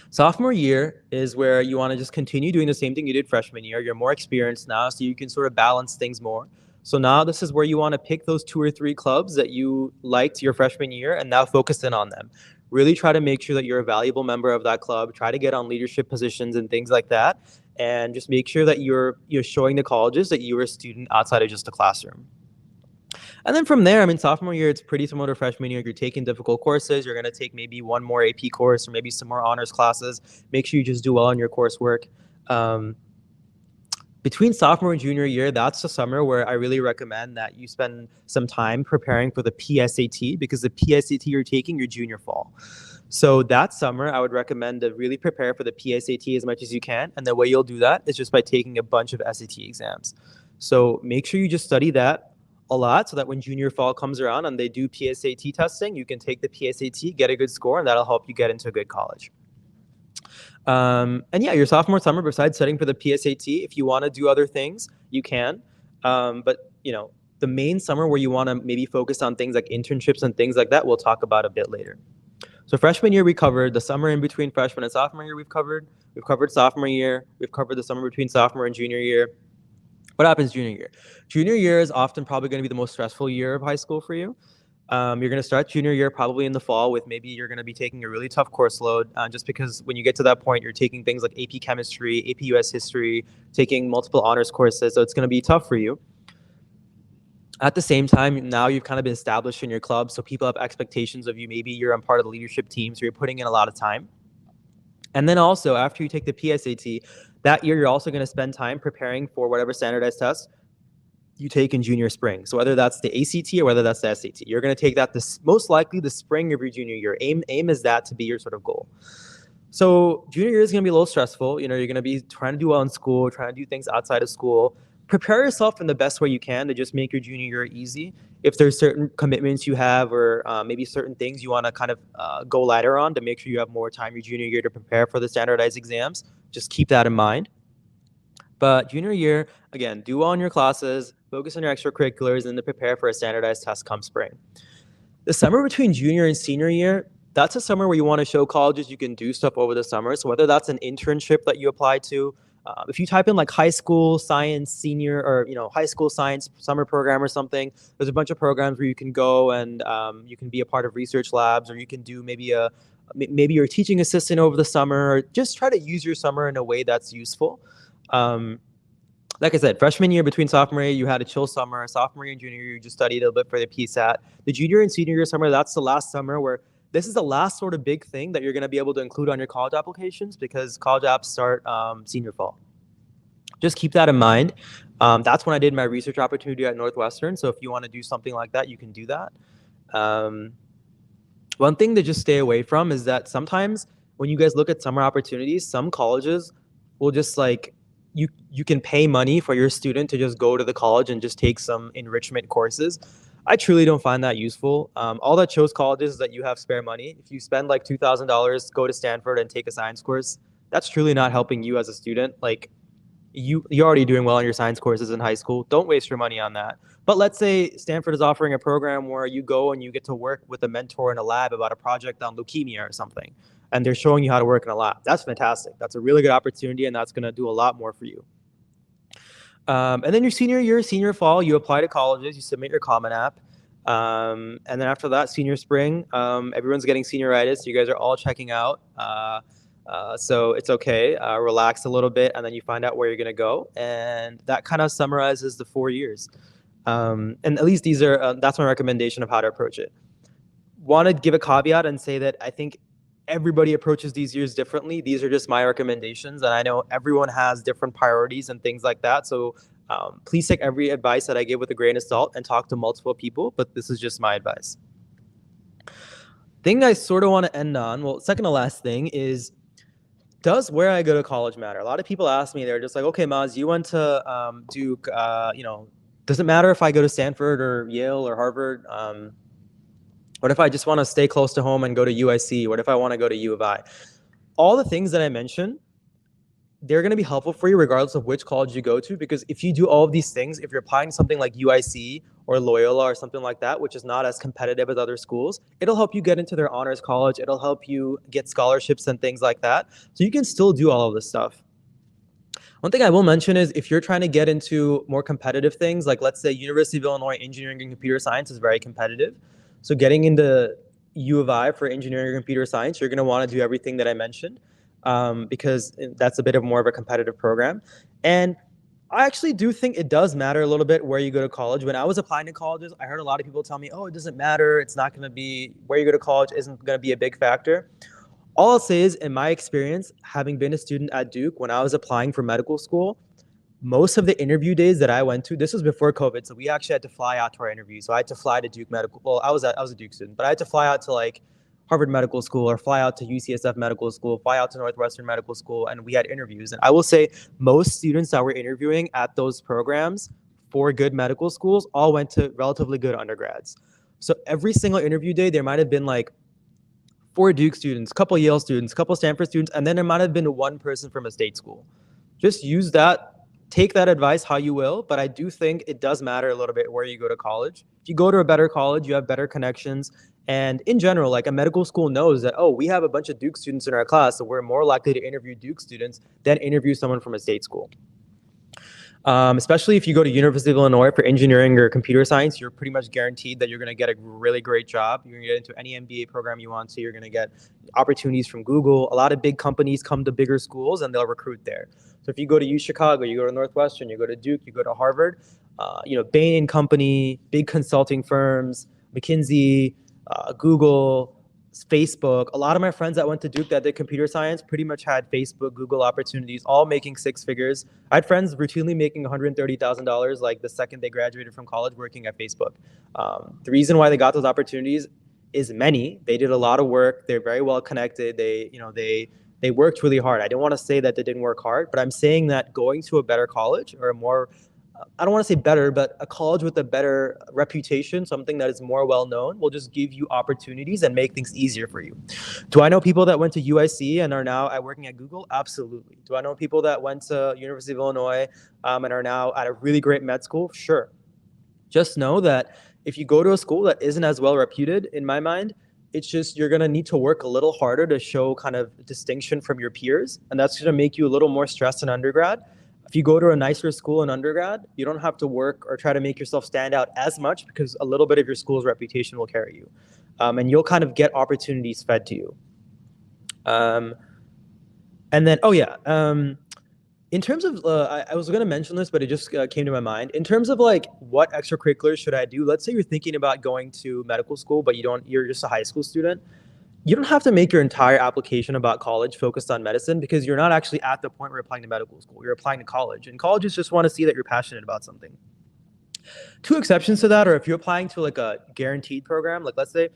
Sophomore year is where you want to just continue doing the same thing you did freshman year. You're more experienced now, so you can sort of balance things more. So now this is where you want to pick those 2 or 3 clubs that you liked your freshman year and now focus in on them. Really try to make sure that you're a valuable member of that club. Try to get on leadership positions and things like that. And just make sure that you're showing the colleges that you're a student outside of just a classroom. And then from there, sophomore year, it's pretty similar to freshman year. You're taking difficult courses. You're going to take maybe one more AP course or maybe some more honors classes. Make sure you just do well on your coursework. Between sophomore and junior year, that's the summer where I really recommend that you spend some time preparing for the PSAT, because the PSAT you're taking your junior fall. So that summer, I would recommend to really prepare for the PSAT as much as you can. And the way you'll do that is just by taking a bunch of SAT exams. So make sure you just study that a lot so that when junior fall comes around and they do PSAT testing, you can take the PSAT, get a good score, and that'll help you get into a good college. And yeah, your sophomore summer, besides studying for the PSAT, if you want to do other things, you can. But the main summer where you want to maybe focus on things like internships and things like that, we'll talk about a bit later. So freshman year, we covered the summer in between freshman and sophomore year. We've covered sophomore year. We've covered the summer between sophomore and junior year. What happens junior year? Junior year is often probably going to be the most stressful year of high school for you. You're going to start junior year probably in the fall with maybe you're going to be taking a really tough course load, just because when you get to that point, you're taking things like AP Chemistry, AP US History, taking multiple honors courses. So it's going to be tough for you. At the same time, now you've kind of been established in your club, so people have expectations of you. Maybe you're on part of the leadership team, so you're putting in a lot of time. And then also, after you take the PSAT, that year you're also going to spend time preparing for whatever standardized test you take in junior spring. So whether that's the ACT or whether that's the SAT, you're going to take that most likely the spring of your junior year. Aim is that to be your sort of goal. So junior year is going to be a little stressful. You're going to be trying to do well in school, trying to do things outside of school. Prepare yourself in the best way you can to just make your junior year easy. If there's certain commitments you have or maybe certain things you want to kind of go lighter on to make sure you have more time your junior year to prepare for the standardized exams, just keep that in mind. But junior year, again, do well in your classes, focus on your extracurriculars, and to prepare for a standardized test come spring. The summer between junior and senior year, that's a summer where you want to show colleges you can do stuff over the summer. So whether that's an internship that you apply to, if you type in like high school science senior or high school science summer program or something, there's a bunch of programs where you can go and you can be a part of research labs, or you can do maybe you're a teaching assistant over the summer, or just try to use your summer in a way that's useful. Like I said, freshman year between sophomore year, you had a chill summer. Sophomore year and junior year, you just studied a little bit for the PSAT. The junior and senior year summer, that's the last summer where this is the last sort of big thing that you're going to be able to include on your college applications, because college apps start senior fall. Just keep that in mind. That's when I did my research opportunity at Northwestern. So if you want to do something like that, you can do that. One thing to just stay away from is that sometimes when you guys look at summer opportunities, some colleges will just like, you can pay money for your student to just go to the college and just take some enrichment courses. I truly don't find that useful. All that shows colleges is that you have spare money. If you spend like $2,000, go to Stanford and take a science course, that's truly not helping you as a student. Like you're already doing well on your science courses in high school. Don't waste your money on that. But let's say Stanford is offering a program where you go and you get to work with a mentor in a lab about a project on leukemia or something, and they're showing you how to work in a lab. That's fantastic. That's a really good opportunity, and that's going to do a lot more for you. And then your senior year, senior fall, you apply to colleges, you submit your Common App. And then after that, senior spring, everyone's getting senioritis. You guys are all checking out. So it's okay. Relax a little bit, and then you find out where you're going to go. And that kind of summarizes the 4 years. And at least these are, that's my recommendation of how to approach it. Want to give a caveat and say that I think everybody approaches these years differently. These are just my recommendations, and I know everyone has different priorities and things like that. So please take every advice that I give with a grain of salt and talk to multiple people, but this is just my advice. Thing I sort of want to end on, well, second to last thing is, does where I go to college matter? A lot of people ask me, they're just like, okay, Maaz, you went to Duke, does it matter if I go to Stanford or Yale or Harvard? What if I just want to stay close to home and go to UIC? What if I want to go to U of I? All the things that I mentioned, they're going to be helpful for you regardless of which college you go to, because if you do all of these things, if you're applying to something like UIC or Loyola or something like that, which is not as competitive as other schools, it'll help you get into their honors college. It'll help you get scholarships and things like that. So you can still do all of this stuff. One thing I will mention is if you're trying to get into more competitive things, like let's say University of Illinois Engineering and Computer Science is very competitive. So getting into U of I for engineering or computer science, you're going to want to do everything that I mentioned because that's a bit of more of a competitive program. And I actually do think it does matter a little bit where you go to college. When I was applying to colleges, I heard a lot of people tell me, oh, it doesn't matter. It's not going to be, where you go to college isn't going to be a big factor. All I'll say is, in my experience, having been a student at Duke, when I was applying for medical school, most of the interview days that I went to, this was before COVID, so we actually had to fly out to our interviews. So I had to fly to Duke Medical. Well, I was a Duke student, but I had to fly out to like Harvard Medical School or fly out to UCSF Medical School, fly out to Northwestern Medical School, and we had interviews. And I will say most students that were interviewing at those programs for good medical schools all went to relatively good undergrads. So every single interview day, there might have been like 4 Duke students, couple Yale students, couple Stanford students, and then there might have been 1 person from a state school. Just use that. Take that advice how you will, but I do think it does matter a little bit where you go to college. If you go to a better college, you have better connections. And in general, like a medical school knows that, oh, we have a bunch of Duke students in our class, so we're more likely to interview Duke students than interview someone from a state school. Especially if you go to University of Illinois for engineering or computer science, you're pretty much guaranteed that you're going to get a really great job. You're going to get into any MBA program you want to. You're going to get opportunities from Google. A lot of big companies come to bigger schools and they'll recruit there. So if you go to U Chicago, you go to Northwestern, you go to Duke, you go to Harvard, Bain & Company, big consulting firms, McKinsey, Google, Facebook. A lot of my friends that went to Duke that did computer science pretty much had Facebook, Google opportunities, all making 6 figures. I had friends routinely making $130,000 like the second they graduated from college working at Facebook. The reason why they got those opportunities is many. They did a lot of work. They're very well connected. They worked really hard. I don't want to say that they didn't work hard, but I'm saying that going to a better college or a more, I don't want to say better, but a college with a better reputation, something that is more well-known, will just give you opportunities and make things easier for you. Do I know people that went to UIC and are now working at Google? Absolutely. Do I know people that went to University of Illinois and are now at a really great med school? Sure. Just know that if you go to a school that isn't as well reputed, in my mind, it's just you're going to need to work a little harder to show kind of distinction from your peers, and that's going to make you a little more stressed in undergrad. If you go to a nicer school in undergrad, you don't have to work or try to make yourself stand out as much because a little bit of your school's reputation will carry you. And you'll kind of get opportunities fed to you. And then, in terms of, I was going to mention this, but it just came to my mind. In terms of like, what extracurriculars should I do? Let's say you're thinking about going to medical school, but you're just a high school student. You don't have to make your entire application about college focused on medicine because you're not actually at the point where you're applying to medical school. You're applying to college, and colleges just want to see that you're passionate about something. 2 exceptions to that are if you're applying to like a guaranteed program, like let's say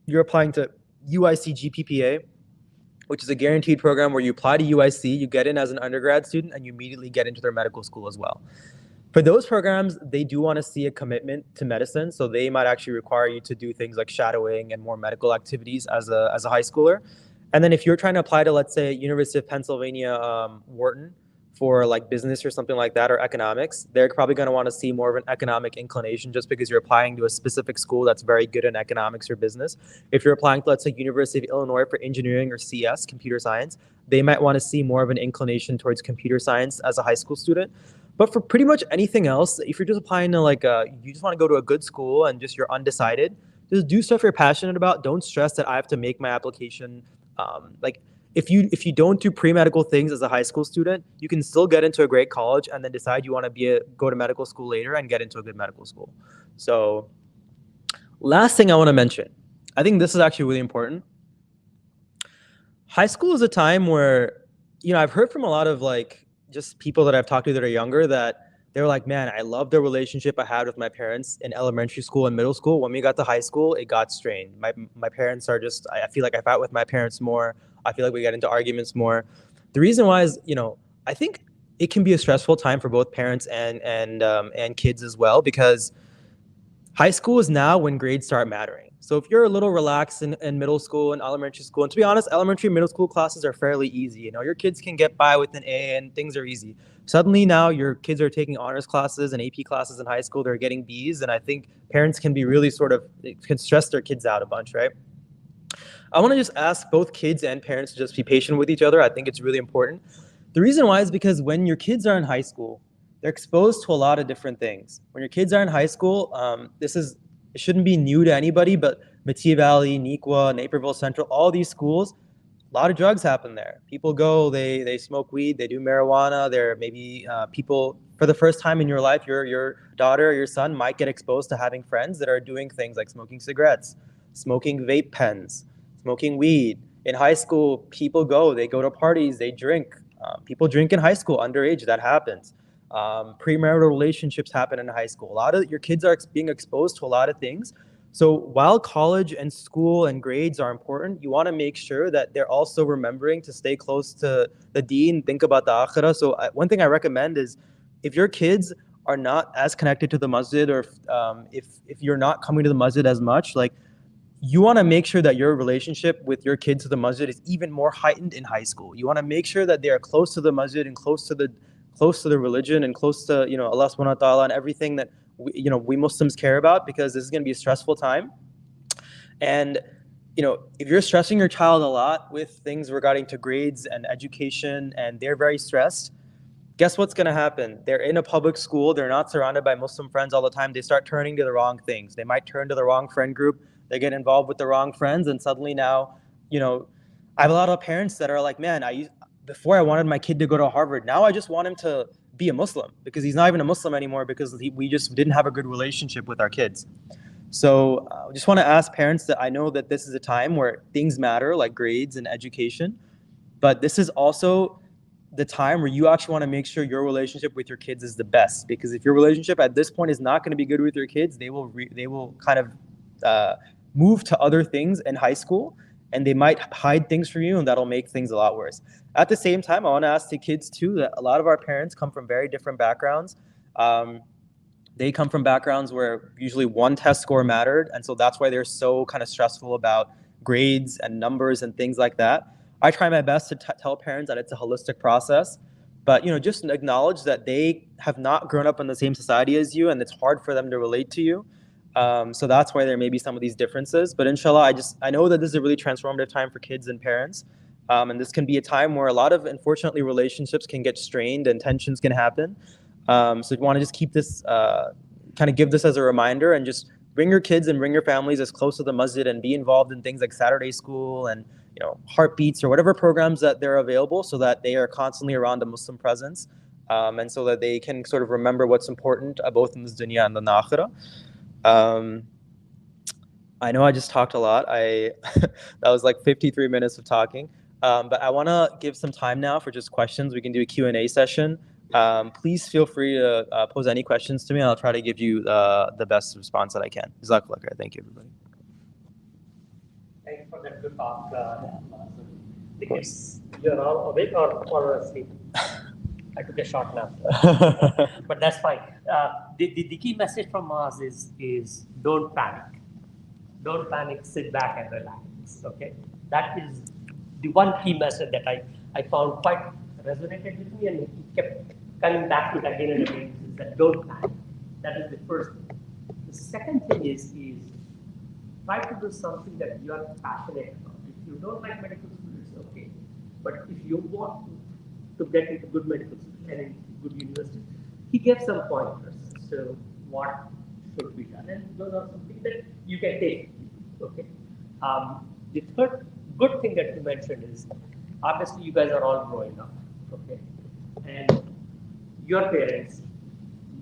you're applying to UIC GPPA, which is a guaranteed program where you apply to UIC, you get in as an undergrad student, and you immediately get into their medical school as well. For those programs, they do want to see a commitment to medicine, so they might actually require you to do things like shadowing and more medical activities as a high schooler. And then if you're trying to apply to, let's say, University of Pennsylvania, Wharton, for like business or something like that, or economics, they're probably going to want to see more of an economic inclination just because you're applying to a specific school that's very good in economics or business. If you're applying to, let's say, University of Illinois for engineering or CS, computer science, they might want to see more of an inclination towards computer science as a high school student. But for pretty much anything else, if you're just applying to like you just want to go to a good school and just you're undecided, just do stuff you're passionate about. Don't stress that I have to make my application. Like if you don't do pre-medical things as a high school student, you can still get into a great college and then decide you want to go to medical school later and get into a good medical school. So last thing I want to mention, I think this is actually really important. High school is a time where, I've heard from a lot of like just people that I've talked to that are younger that they're like, man, I love the relationship I had with my parents in elementary school and middle school. When we got to high school, it got strained. My parents are just, I feel like I fight with my parents more. I feel like we get into arguments more. The reason why is, I think it can be a stressful time for both parents and kids as well, because high school is now when grades start mattering. So if you're a little relaxed in middle school and elementary school, and to be honest, elementary and middle school classes are fairly easy. Your kids can get by with an A and things are easy. Suddenly now your kids are taking honors classes and AP classes in high school. They're getting Bs. And I think parents can be really can stress their kids out a bunch, right? I want to just ask both kids and parents to just be patient with each other. I think it's really important. The reason why is because when your kids are in high school, they're exposed to a lot of different things. When your kids are in high school, it shouldn't be new to anybody, but Metea Valley, Nequa, Naperville Central, all these schools, a lot of drugs happen there. People go, they smoke weed, they do marijuana. There may be people, for the first time in your life, your daughter or your son might get exposed to having friends that are doing things like smoking cigarettes, smoking vape pens, smoking weed. In high school, people they go to parties, they drink. People drink in high school, underage, that happens. Premarital relationships happen in high school. A lot of your kids are being exposed to a lot of things. So while college and school and grades are important, you want to make sure that they're also remembering to stay close to the deen, think about the akhirah. So one thing I recommend is if your kids are not as connected to the masjid, or if you're not coming to the masjid as much, like you want to make sure that your relationship with your kids to the masjid is even more heightened in high school. You want to make sure that they are close to the masjid and close to the religion and close to Allah subhanahu wa ta'ala and everything that we Muslims care about, because this is going to be a stressful time. And if you're stressing your child a lot with things regarding to grades and education and they're very stressed, guess what's going to happen? They're in a public school, they're not surrounded by Muslim friends all the time, they start turning to the wrong things. They might turn to the wrong friend group, they get involved with the wrong friends, and suddenly now I have a lot of parents that are like, man, before I wanted my kid to go to Harvard, now I just want him to be a Muslim, because he's not even a Muslim anymore because we just didn't have a good relationship with our kids. So I just want to ask parents that I know that this is a time where things matter, like grades and education, but this is also the time where you actually want to make sure your relationship with your kids is the best, because if your relationship at this point is not going to be good with your kids, they will kind of move to other things in high school, and they might hide things from you, and that'll make things a lot worse. At the same time, I want to ask the kids too that a lot of our parents come from very different backgrounds. They come from backgrounds where usually one test score mattered, and so that's why they're so kind of stressful about grades and numbers and things like that. I try my best to tell parents that it's a holistic process, but just acknowledge that they have not grown up in the same society as you, and it's hard for them to relate to you. So that's why there may be some of these differences. But inshallah, I know that this is a really transformative time for kids and parents. And this can be a time where a lot of, unfortunately, relationships can get strained and tensions can happen. So you want to just keep this, kind of give this as a reminder, and just bring your kids and bring your families as close to the masjid and be involved in things like Saturday school and heartbeats or whatever programs that they're available, so that they are constantly around a Muslim presence, and so that they can sort of remember what's important both in this dunya and the akhirah. I know I just talked a lot. That was like 53 minutes of talking. But I want to give some time now for just questions. We can do a Q&A session. Please feel free to pose any questions to me. I'll try to give you the best response that I can. Jazakallah khair. Thank you, everybody. Thank you for that good talk. Because you're all awake or asleep? I took a short nap, but that's fine. The key message from Maaz is don't panic. Don't panic, sit back and relax, okay? That is the one key message that I found quite resonated with me, and it kept coming back to it again and again, is that don't panic. That is the first thing. The second thing is try to do something that you are passionate about. If you don't like medical school, it's okay. But if you want to get into good medical school and in good university, he gave some pointers. So what should be done, and those are something that you can take. Okay. The third good thing that you mentioned is obviously you guys are all growing up. Okay, and your parents,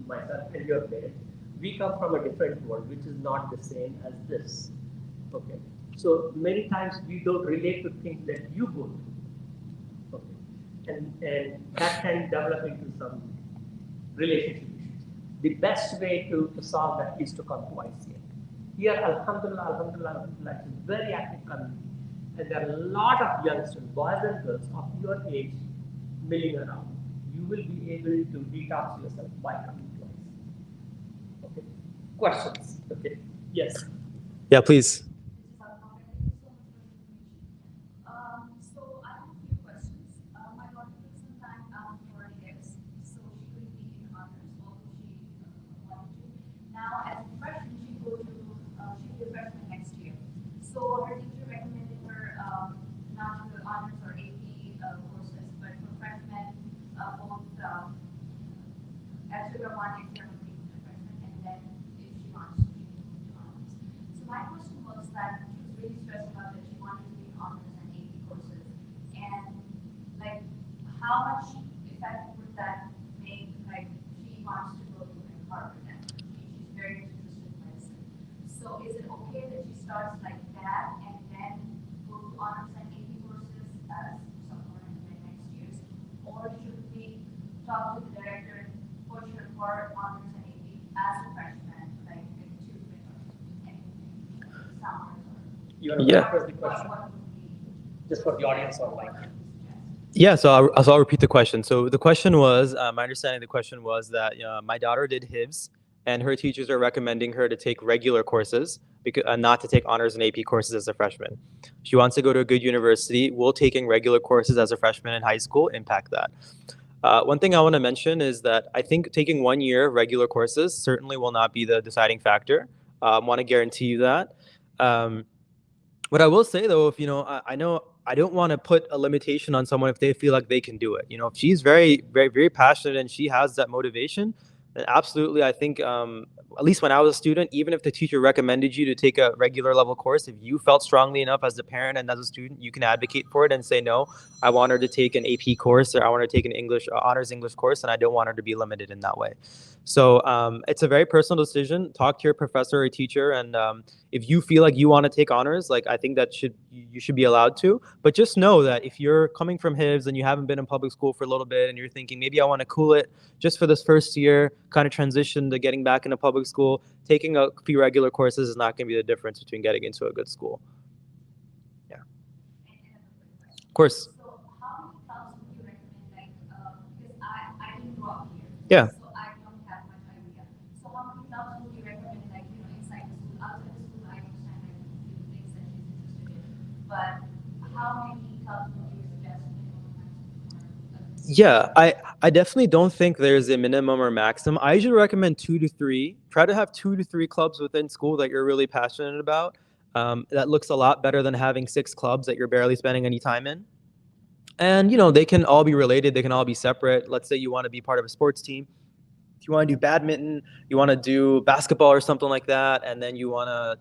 myself and your parents, we come from a different world, which is not the same as this. Okay, so many times we don't relate to things that you go through. Okay, and that can develop into some relationship issues. The best way to solve that is to come to ICN. Here, Alhamdulillah, Alhamdulillah, Alhamdulillah, it's a very active community. And there are a lot of youngsters, boys and girls of your age, milling around. You will be able to detox yourself by coming to ICN. Okay. Questions? Okay. Yes. Yeah, please. So I have a few questions. My daughter took some time out for years, so she couldn't be in honors, although she wanted to. Now, as a freshman, she'll be a freshman next year. So her teacher recommended her not to do honors or AP courses, but for freshmen, both Algebra 1 exam would be for freshmen, and then if she wants to, she can move to honors. So my question was that she was really stressed about that she wanted to be in honors and AP courses, and like how much effect would that make? Like she wants to go to like Harvard, and she's very interested in medicine. So is it okay that she starts like that and then go to honors and AP courses as somewhere in the next years, or should we talk to the director and push her for honors and AP as a freshman, like in tutoring or anything, summers or You want to Yeah. phrase the question what would be just for the audience online? Yeah, so I'll repeat the question. So the question was, my understanding of the question was that my daughter did HIVs, and her teachers are recommending her to take regular courses, because not to take honors and AP courses as a freshman. She wants to go to a good university. Will taking regular courses as a freshman in high school impact that? One thing I want to mention is that I think taking 1 year of regular courses certainly will not be the deciding factor. I want to guarantee you that. What I will say though, if I know I don't want to put a limitation on someone if they feel like they can do it. If she's very, very, very passionate and she has that motivation, then absolutely, I think at least when I was a student, even if the teacher recommended you to take a regular level course, if you felt strongly enough as a parent and as a student, you can advocate for it and say, no, I want her to take an AP course, or I want her to take an honors English course, and I don't want her to be limited in that way. So it's a very personal decision. Talk to your professor or teacher, and if you feel like you want to take honors, like I think that you should be allowed to. But just know that if you're coming from HIVs and you haven't been in public school for a little bit and you're thinking maybe I want to cool it just for this first year, kind of transition to getting back into public school, taking a few regular courses is not going to be the difference between getting into a good school. Yeah. Of course. So how many clubs would you recommend? Like, because I didn't grow up here. Yeah. So I don't have much idea. So how many clubs would you recommend? Like, inside the school, outside the school, I understand like the things that she's interested in. But how many clubs would you suggest? Yeah, I definitely don't think there's a minimum or maximum. I usually recommend 2 to 3. Try to have 2 to 3 clubs within school that you're really passionate about. That looks a lot better than having 6 clubs that you're barely spending any time in. And, they can all be related. They can all be separate. Let's say you want to be part of a sports team. If you want to do badminton, you want to do basketball or something like that, and then you want to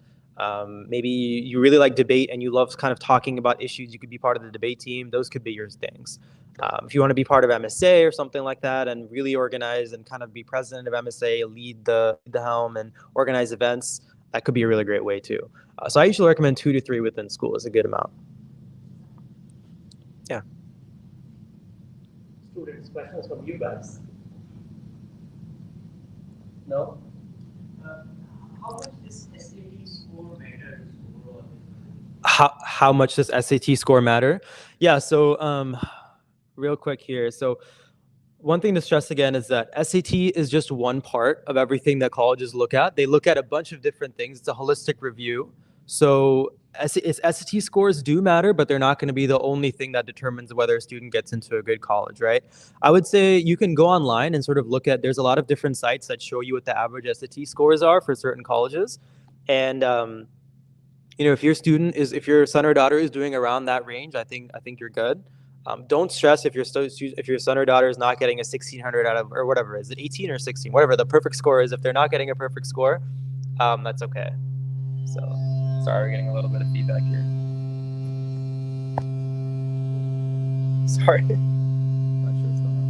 maybe you really like debate and you love kind of talking about issues, you could be part of the debate team. Those could be your things. If you want to be part of MSA or something like that and really organize and kind of be president of MSA, lead the helm and organize events, that could be a really great way too. So I usually recommend 2 to 3 within school is a good amount. Yeah. Students, questions from you guys? No? How much does SAT score matter overall? How much does SAT score matter? Yeah, so real quick here. So one thing to stress again is that SAT is just one part of everything that colleges look at. They look at a bunch of different things. It's a holistic review. So SAT scores do matter, but they're not going to be the only thing that determines whether a student gets into a good college, right? I would say you can go online and sort of look at, there's a lot of different sites that show you what the average SAT scores are for certain colleges. And, if your son or daughter is doing around that range, I think you're good. Don't stress if your son or daughter is not getting a 1600 out of, or whatever, is it 18 or 16, whatever the perfect score is. If they're not getting a perfect score, that's okay. So sorry, we're getting a little bit of feedback here. Sorry. Not sure what's going on.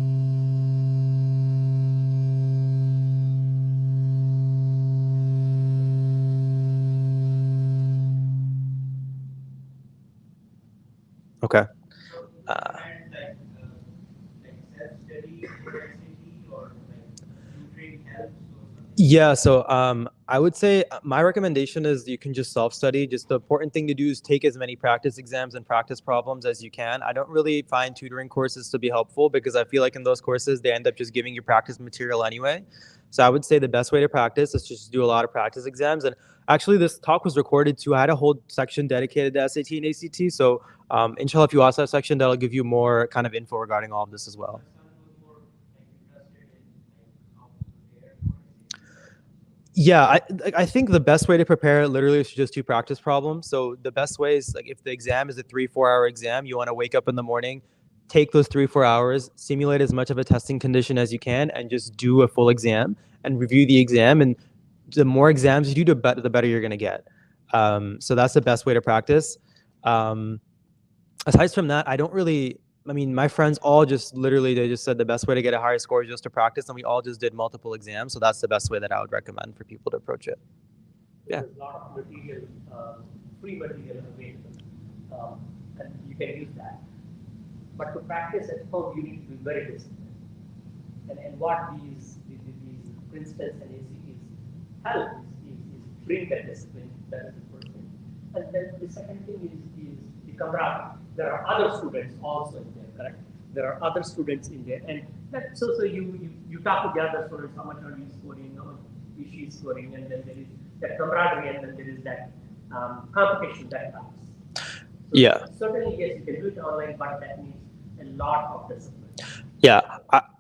Okay. And like self-study for SAT or like tutoring helps or something? Yeah, so I would say my recommendation is you can just self-study. Just the important thing to do is take as many practice exams and practice problems as you can. I don't really find tutoring courses to be helpful because I feel like in those courses they end up just giving you practice material anyway. So I would say the best way to practice is just do a lot of practice exams. And actually, this talk was recorded too. I had a whole section dedicated to SAT and ACT. So inshallah, if you watch that section, that'll give you more kind of info regarding all of this as well. Yeah, I think the best way to prepare literally is to just do practice problems. So the best way is like if the exam is a 3-4 hour exam, you want to wake up in the morning, take those 3-4 hours, simulate as much of a testing condition as you can, and just do a full exam and review the exam. And the more exams you do, the better you're going to get. So that's the best way to practice. Aside from that, I mean, my friends all just literally, they just said the best way to get a higher score is just to practice, and we all just did multiple exams. So that's the best way that I would recommend for people to approach it. Yeah. There's a lot of material, free material available, and you can use that. But to practice at home, you need to be very disciplined. And what these Princeton and ACTs help is bring that discipline. That is the first thing. And then the second thing is the camaraderie. There are other students also in there, correct? There are other students in there, and so you talk to the other students, how much are you scoring, how much is she scoring, and then there is that camaraderie, and then there is that competition that comes. So Yeah. certainly, yes, you can do it online, but that needs a lot of discipline. Yeah,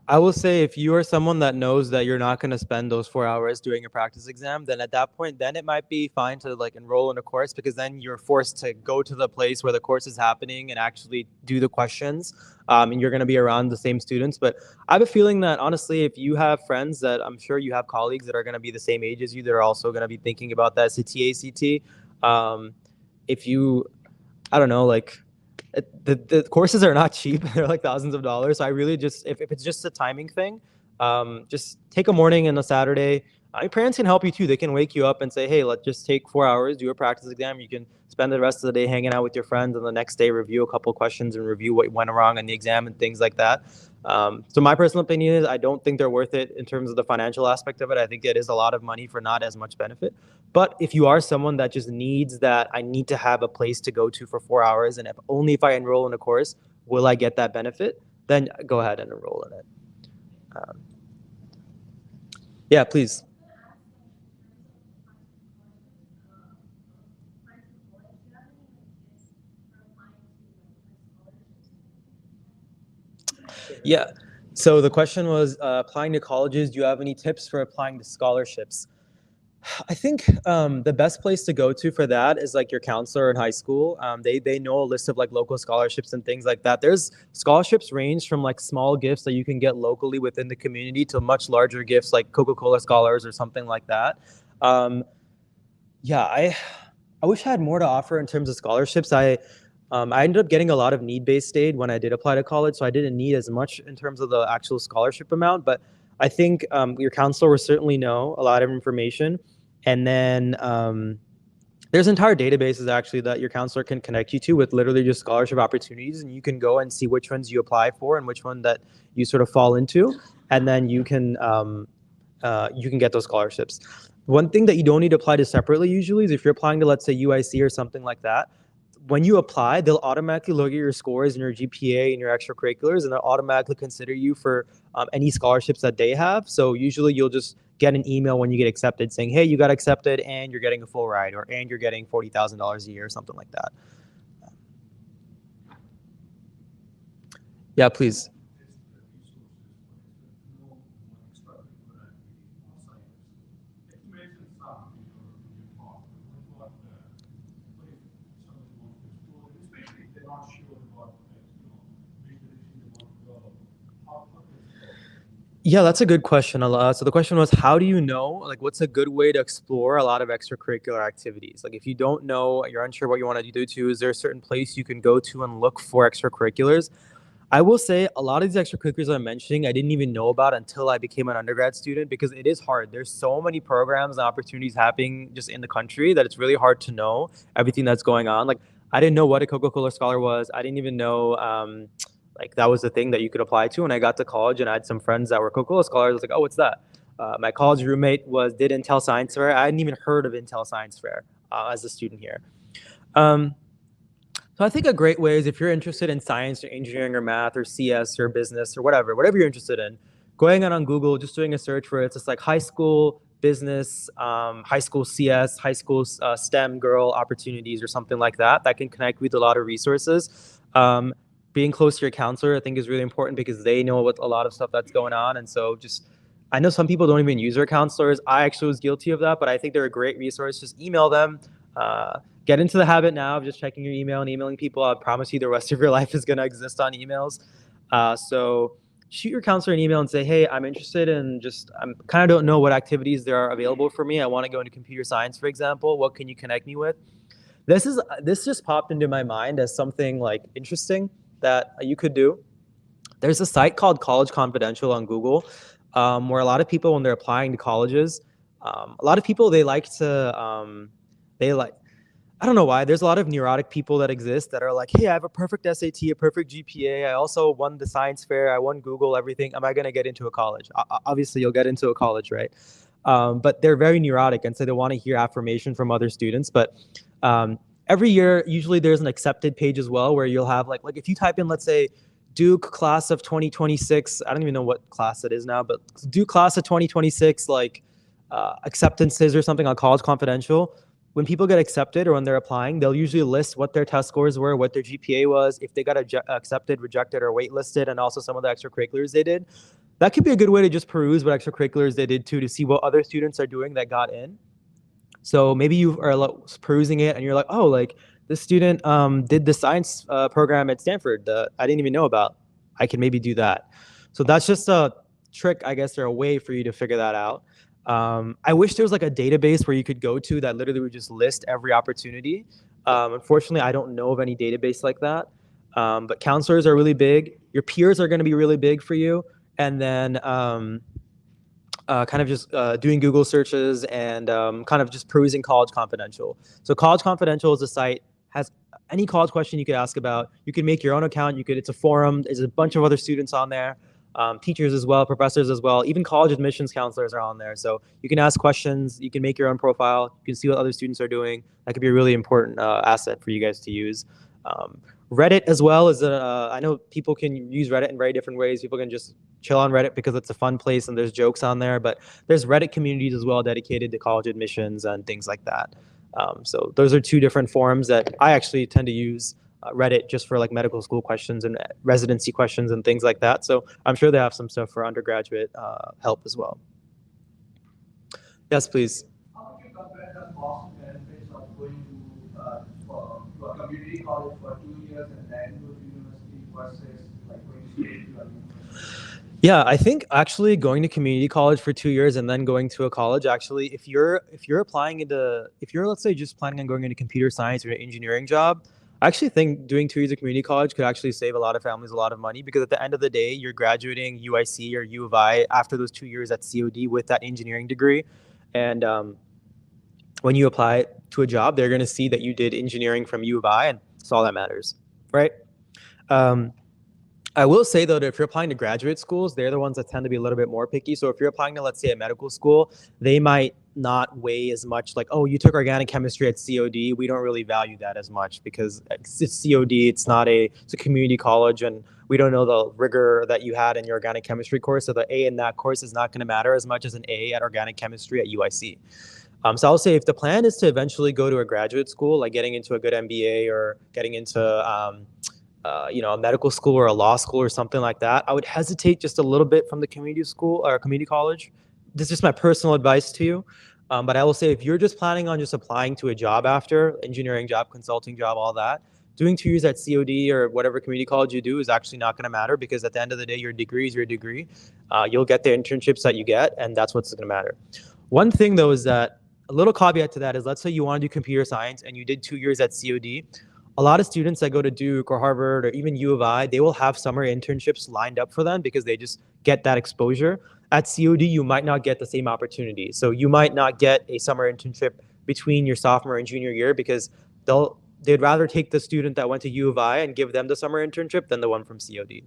I will say if you are someone that knows that you're not going to spend those 4 hours doing a practice exam, then at that point, then it might be fine to like enroll in a course because then you're forced to go to the place where the course is happening and actually do the questions, and you're going to be around the same students. But I have a feeling that honestly, if you have friends that I'm sure you have colleagues that are going to be the same age as you, that are also going to be thinking about that SAT, ACT, if you, I don't know, like the courses are not cheap. They're like thousands of dollars. So I really just, if it's just a timing thing, just take a morning and a Saturday. Your parents can help you too. They can wake you up and say, hey, let's just take 4 hours, do a practice exam. You can spend the rest of the day hanging out with your friends, and the next day review a couple questions and review what went wrong in the exam and things like that. So my personal opinion is I don't think they're worth it in terms of the financial aspect of it. I think it is a lot of money for not as much benefit. But if you are someone that just needs that, I need to have a place to go to for 4 hours, and only if I enroll in a course will I get that benefit, then go ahead and enroll in it. Yeah, please. Yeah. So the question was applying to colleges. Do you have any tips for applying to scholarships? I think the best place to go to for that is like your counselor in high school. They know a list of like local scholarships and things like that. There's scholarships range from like small gifts that you can get locally within the community to much larger gifts like Coca-Cola scholars or something like that. Yeah, I wish I had more to offer in terms of scholarships. I ended up getting a lot of need-based aid when I did apply to college, so I didn't need as much in terms of the actual scholarship amount. But I think your counselor will certainly know a lot of information. And then there's entire databases actually that your counselor can connect you to with literally just scholarship opportunities, and you can go and see which ones you apply for and which one that you sort of fall into, and then you can get those scholarships. One thing that you don't need to apply to separately usually is if you're applying to, let's say, UIC or something like that. When you apply, they'll automatically look at your scores and your GPA and your extracurriculars, and they'll automatically consider you for any scholarships that they have. So usually you'll just get an email when you get accepted saying, hey, you got accepted and you're getting a full ride, and you're getting $40,000 a year or something like that. Yeah, please. Yeah, that's a good question. So the question was, how do you know, like, what's a good way to explore a lot of extracurricular activities? Like, if you don't know, you're unsure what you want to do to, is there a certain place you can go to and look for extracurriculars? I will say a lot of these extracurriculars I'm mentioning, I didn't even know about until I became an undergrad student because it is hard. There's so many programs and opportunities happening just in the country that it's really hard to know everything that's going on. Like, I didn't know what a Coca-Cola Scholar was. I didn't even know like that was the thing that you could apply to. When I got to college and I had some friends that were Coca-Cola Scholars, I was like, oh, what's that? My college roommate did Intel Science Fair. I hadn't even heard of Intel Science Fair as a student here. So I think a great way is if you're interested in science or engineering or math or CS or business or whatever you're interested in, going on Google, just doing a search where it's just like high school business, high school CS, high school STEM girl opportunities or something like that, that can connect with a lot of resources. Being close to your counselor, I think, is really important because they know what a lot of stuff that's going on. And so I know some people don't even use their counselors. I actually was guilty of that, but I think they're a great resource. Just email them. Get into the habit now of just checking your email and emailing people. I promise you the rest of your life is going to exist on emails. So shoot your counselor an email and say, hey, I'm interested in I'm kind of don't know what activities there are available for me. I want to go into computer science, for example. What can you connect me with? This just popped into my mind as something like interesting that you could do. There's a site called College Confidential on Google, where a lot of people, when they're applying to colleges, a lot of people, I don't know why. There's a lot of neurotic people that exist that are like, hey, I have a perfect SAT, a perfect GPA. I also won the science fair. I won Google, everything. Am I going to get into a college? Obviously, you'll get into a college, right? But they're very neurotic. And so they want to hear affirmation from other students. But every year, usually there's an accepted page as well where you'll have like if you type in, let's say, Duke class of 2026, I don't even know what class it is now, but Duke class of 2026, acceptances or something on College Confidential. When people get accepted or when they're applying, they'll usually list what their test scores were, what their GPA was, if they got accepted, rejected, or waitlisted, and also some of the extracurriculars they did. That could be a good way to just peruse what extracurriculars they did too, to see what other students are doing that got in. So maybe you are perusing it and you're like, oh, like this student did the science program at Stanford that I didn't even know about. I can maybe do that. So that's just a trick, I guess, or a way for you to figure that out. I wish there was like a database where you could go to that literally would just list every opportunity. Unfortunately, I don't know of any database like that. But counselors are really big. Your peers are going to be really big for you. And then kind of just doing Google searches and kind of just perusing College Confidential. So College Confidential is a site, has any college question you could ask about. You can make your own account. It's a forum. There's a bunch of other students on there, teachers as well, professors as well. Even college admissions counselors are on there. So you can ask questions. You can make your own profile. You can see what other students are doing. That could be a really important asset for you guys to use. Reddit as well is I know people can use Reddit in very different ways. People can just chill on Reddit because it's a fun place and there's jokes on there, but there's Reddit communities as well dedicated to college admissions and things like that. So those are two different forums that I actually tend to use. Reddit just for like medical school questions and residency questions and things like that. So I'm sure they have some stuff for undergraduate help as well. Yes, please. How would you compare the cost and benefits of going to a community college for 2 years and then go to university versus like going straight to a university? Yeah, I think actually going to community college for 2 years and then going to a college, actually, if you're let's say just planning on going into computer science or an engineering job, I actually think doing 2 years of community college could actually save a lot of families a lot of money because at the end of the day, you're graduating UIC or U of I after those 2 years at COD with that engineering degree. And when you apply to a job, they're going to see that you did engineering from U of I, and that's all that matters, right? I will say, though, that if you're applying to graduate schools, they're the ones that tend to be a little bit more picky. So if you're applying to, let's say, a medical school, they might not weigh as much like, oh, you took organic chemistry at COD. We don't really value that as much because it's COD. It's a community college, and we don't know the rigor that you had in your organic chemistry course. So the A in that course is not going to matter as much as an A at organic chemistry at UIC. So I'll say if the plan is to eventually go to a graduate school, like getting into a good MBA or getting into a medical school or a law school or something like that, I would hesitate just a little bit from the community school or community college. This is just my personal advice to you. But I will say if you're just planning on just applying to a job after, engineering job, consulting job, all that, doing 2 years at COD or whatever community college you do is actually not going to matter, because at the end of the day, your degree is your degree. You'll get the internships that you get, and that's what's going to matter. One thing though is that a little caveat to that is, let's say you want to do computer science and you did 2 years at COD. A lot of students that go to Duke or Harvard or even U of I, they will have summer internships lined up for them because they just get that exposure. At COD, you might not get the same opportunity. So you might not get a summer internship between your sophomore and junior year, because they'd rather take the student that went to U of I and give them the summer internship than the one from COD.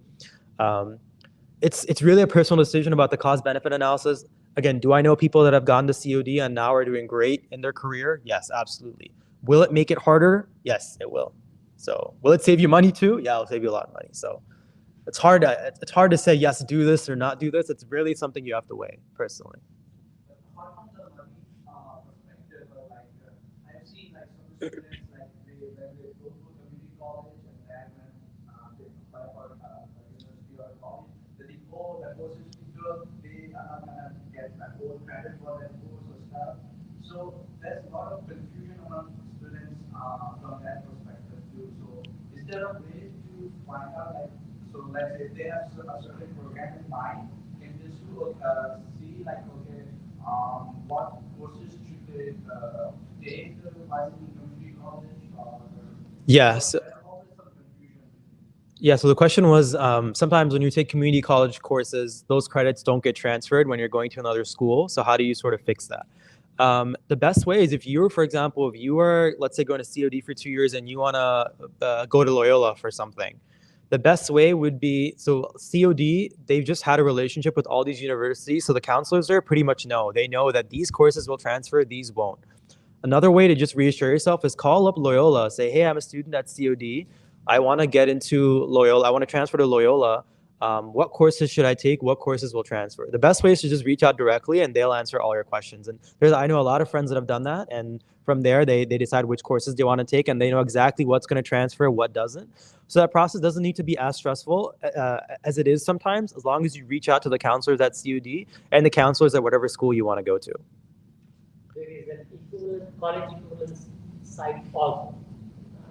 It's really a personal decision about the cost benefit analysis. Again, do I know people that have gone to COD and now are doing great in their career? Yes, absolutely. Will it make it harder? Yes, it will. So will it save you money too? Yeah, it'll save you a lot of money. So it's hard to say yes, do this or not do this. It's really something you have to weigh personally. Apart from the money perspective, I've seen like some students like when they go to community college and then when they apply for university or college, they think, oh, that course is too good, they are not gonna get that whole credit for that course or stuff. So there's a lot of confusion among students from that perspective too. So is there a way to find out, like, so let's say they have a certain program in mind, can they see like, okay, what courses should they take while in community college? Yes. Yeah, so the question was, sometimes when you take community college courses, those credits don't get transferred when you're going to another school. So how do you sort of fix that? The best way is if you're, for example, if you are, let's say, going to COD for 2 years and you want to go to Loyola for something, the best way would be, so COD, they've just had a relationship with all these universities. So the counselors there pretty much know. They know that these courses will transfer, these won't. Another way to just reassure yourself is call up Loyola. Say, hey, I'm a student at COD. I want to get into Loyola. I want to transfer to Loyola. What courses should I take? What courses will transfer? The best way is to just reach out directly and they'll answer all your questions. And I know a lot of friends that have done that. And from there, they decide which courses they want to take and they know exactly what's going to transfer, what doesn't. So that process doesn't need to be as stressful as it is sometimes, as long as you reach out to the counselors at COD and the counselors at whatever school you want to go to. There is an equivalent college equivalence site also.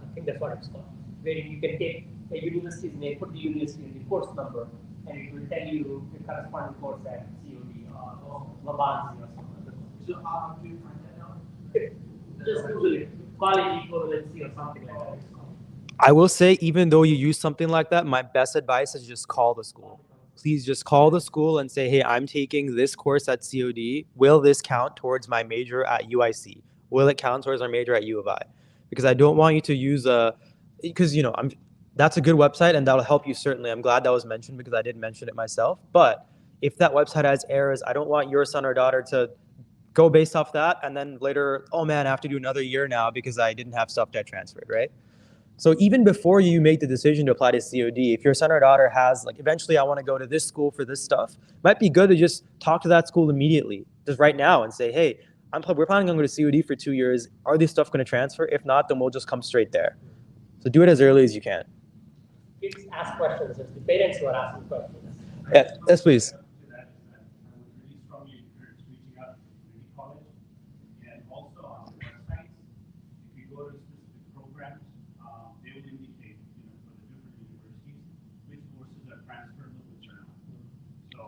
I think that's what it's called, where you can take the university's name, put the university in the course number, and it will tell you the corresponding course at COD or Maaz or some other. So how do you find that out? Just Google it, college equivalency or something like that. I will say, even though you use something like that, my best advice is just call the school. Please just call the school and say, hey, I'm taking this course at COD. Will this count towards my major at UIC? Will it count towards our major at U of I? Because I don't want you to use because, that's a good website and that'll help you certainly. I'm glad that was mentioned because I did mention it myself. But if that website has errors, I don't want your son or daughter to go based off that and then later, oh man, I have to do another year now because I didn't have stuff that transferred, right? So even before you make the decision to apply to COD, if your son or daughter has, like, eventually I want to go to this school for this stuff, it might be good to just talk to that school immediately, just right now, and say, hey, we're planning on going to COD for 2 years. Are these stuff going to transfer? If not, then we'll just come straight there. So do it as early as you can. Kids ask questions. It's the parents who are asking questions. Yeah, yes, please.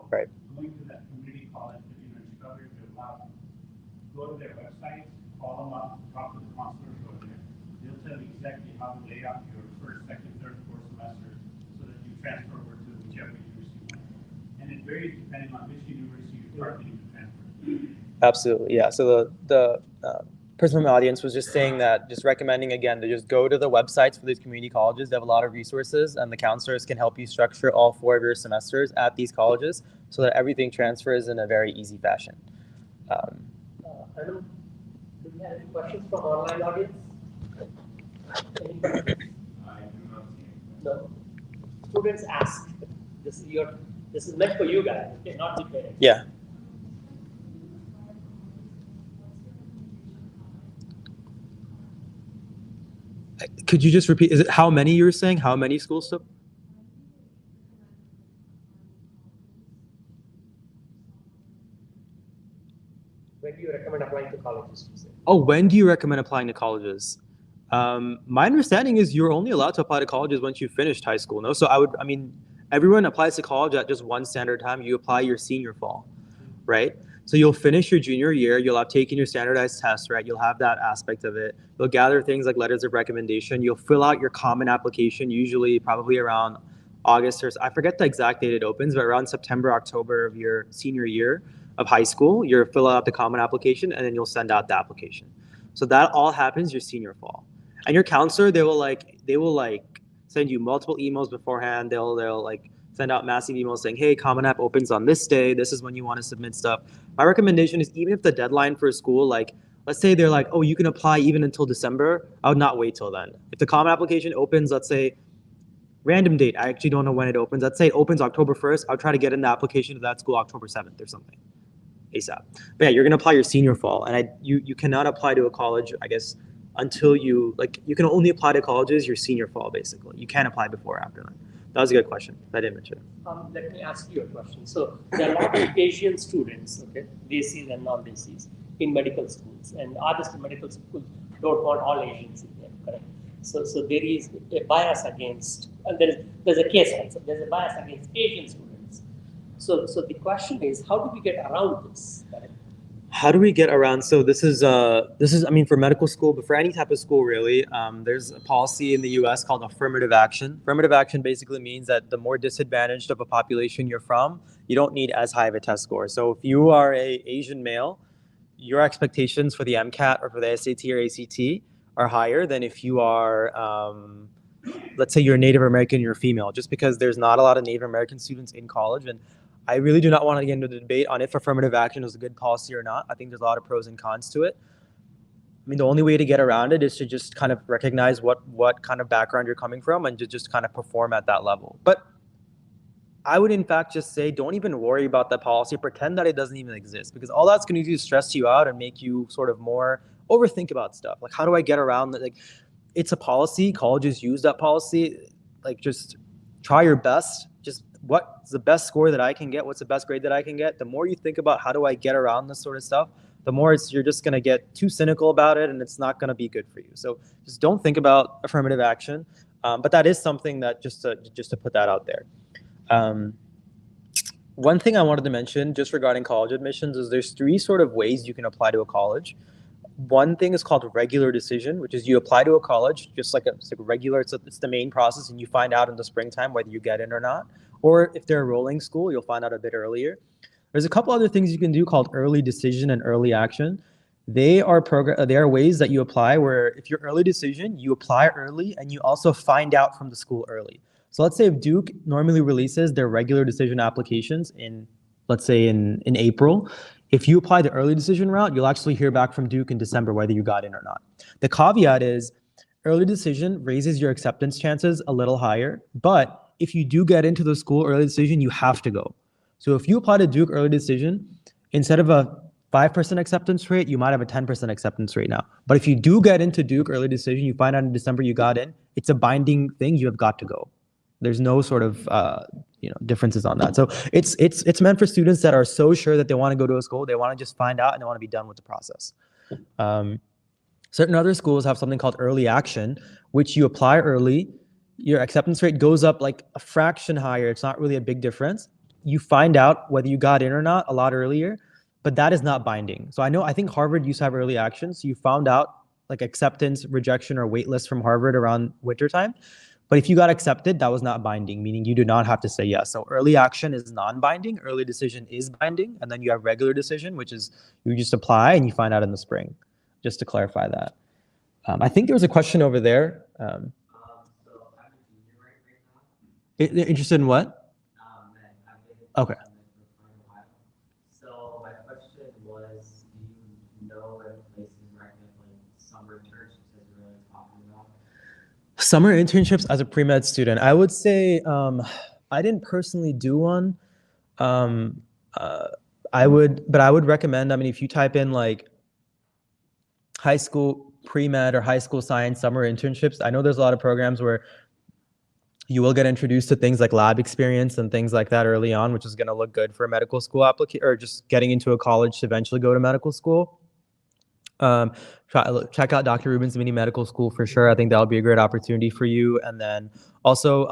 Right. Going to that community college, Extracurricular, go to their website, call them up, talk to the counselors over there. They'll tell you exactly how to lay out your first, second, third, fourth semester so that you transfer over to whichever university you want. And it varies depending on which university you're targeting to transfer. Absolutely, yeah. So the person from the audience was just saying that, just recommending again to just go to the websites for these community colleges. They have a lot of resources and the counselors can help you structure all 4 of your semesters at these colleges so that everything transfers in a very easy fashion. Do we have any questions from online audience? Any questions? No. Students ask. This is meant for you guys, okay, not the parents. Yeah. Could you just repeat? Is it how many you're saying? How many schools? When do you recommend applying to colleges? Oh, when do you recommend applying to colleges? My understanding is you're only allowed to apply to colleges once you finished high school. No, so I mean, everyone applies to college at just one standard time. You apply your senior fall, right? So you'll finish your junior year. You'll have taken your standardized test, right? You'll have that aspect of it. You'll gather things like letters of recommendation. You'll fill out your common application, usually probably around August or I forget the exact date it opens, but around September, October of your senior year of high school, you'll fill out the common application and then you'll send out the application. So that all happens your senior fall. And your counselor, they will send you multiple emails beforehand. They'll like send out massive emails saying, hey, Common App opens on this day. This is when you want to submit stuff. My recommendation is even if the deadline for a school, like let's say they're like, oh, you can apply even until December, I would not wait till then. If the Common Application opens, let's say random date, I actually don't know when it opens. Let's say it opens October 1st. I'll try to get in the application to that school October 7th or something, ASAP. But yeah, you're gonna apply your senior fall. And you cannot apply to a college, I guess, until you can only apply to colleges your senior fall, basically. You can't apply before or after that. That was a good question. I didn't mention it. Let me ask you a question. So there are a lot of Asian students, okay, DCs and non-DCs in medical schools, and obviously medical schools don't want all Asians in there, correct? So there is a bias against, and there's a case also. There's a bias against Asian students. So the question is, how do we get around this? Correct? How do we get around? So this is I mean, for medical school, but for any type of school really, there's a policy in the US called affirmative action. Affirmative action basically means that the more disadvantaged of a population you're from, you don't need as high of a test score. So if you are a Asian male, your expectations for the MCAT or for the SAT or ACT are higher than if you are, let's say you're Native American, you're female, just because there's not a lot of Native American students in college. And I really do not want to get into the debate on if affirmative action is a good policy or not. I think there's a lot of pros and cons to it. I mean, the only way to get around it is to just kind of recognize what kind of background you're coming from and to just kind of perform at that level. But I would in fact just say, don't even worry about that policy. Pretend that it doesn't even exist, because all that's going to do is stress you out and make you sort of more overthink about stuff. Like, how do I get around that? Like, it's a policy. Colleges use that policy. Like, just try your best. Just what's the best score that I can get? What's the best grade that I can get? The more you think about how do I get around this sort of stuff, the more you're just going to get too cynical about it, and it's not going to be good for you. So just don't think about affirmative action. But that is something that just to put that out there. One thing I wanted to mention just regarding college admissions is there's 3 sort of ways you can apply to a college. One thing is called regular decision, which is you apply to a college just like it's like regular. It's the main process, and you find out in the springtime whether you get in or not. Or if they're a rolling school, you'll find out a bit earlier. There's a couple other things you can do called early decision and early action. They are ways that you apply where if you're early decision, you apply early and you also find out from the school early. So let's say if Duke normally releases their regular decision applications in, let's say in April, if you apply the early decision route, you'll actually hear back from Duke in December whether you got in or not. The caveat is early decision raises your acceptance chances a little higher, but if you do get into the school early decision, you have to go. So if you apply to Duke early decision, instead of a 5% acceptance rate, you might have a 10% acceptance rate now. But if you do get into Duke early decision, you find out in December you got in, it's a binding thing, you have got to go. There's no sort of differences on that. So it's meant for students that are so sure that they want to go to a school, they want to just find out and they want to be done with the process. Certain other schools have something called early action, which you apply early, your acceptance rate goes up like a fraction higher. It's not really a big difference. You find out whether you got in or not a lot earlier, but that is not binding. So I think Harvard used to have early action. So you found out like acceptance, rejection, or wait list from Harvard around wintertime. But if you got accepted, that was not binding, meaning you do not have to say yes. So early action is non-binding, early decision is binding, and then you have regular decision, which is you just apply and you find out in the spring, just to clarify that. I think there was a question over there. So I'm a junior right now. Interested in what? I've been Okay. for a while. So my question was, do you know if places recommend like summer internships as you're really talking about? Summer internships as a pre-med student, I would say I didn't personally do one. I would recommend, I mean, if you type in like high school pre-med or high school science summer internships, I know there's a lot of programs where you will get introduced to things like lab experience and things like that early on, which is going to look good for a medical school application or just getting into a college to eventually go to medical school. Check out Dr. Rubin's mini medical school for sure. I think that'll be a great opportunity for you. And then also,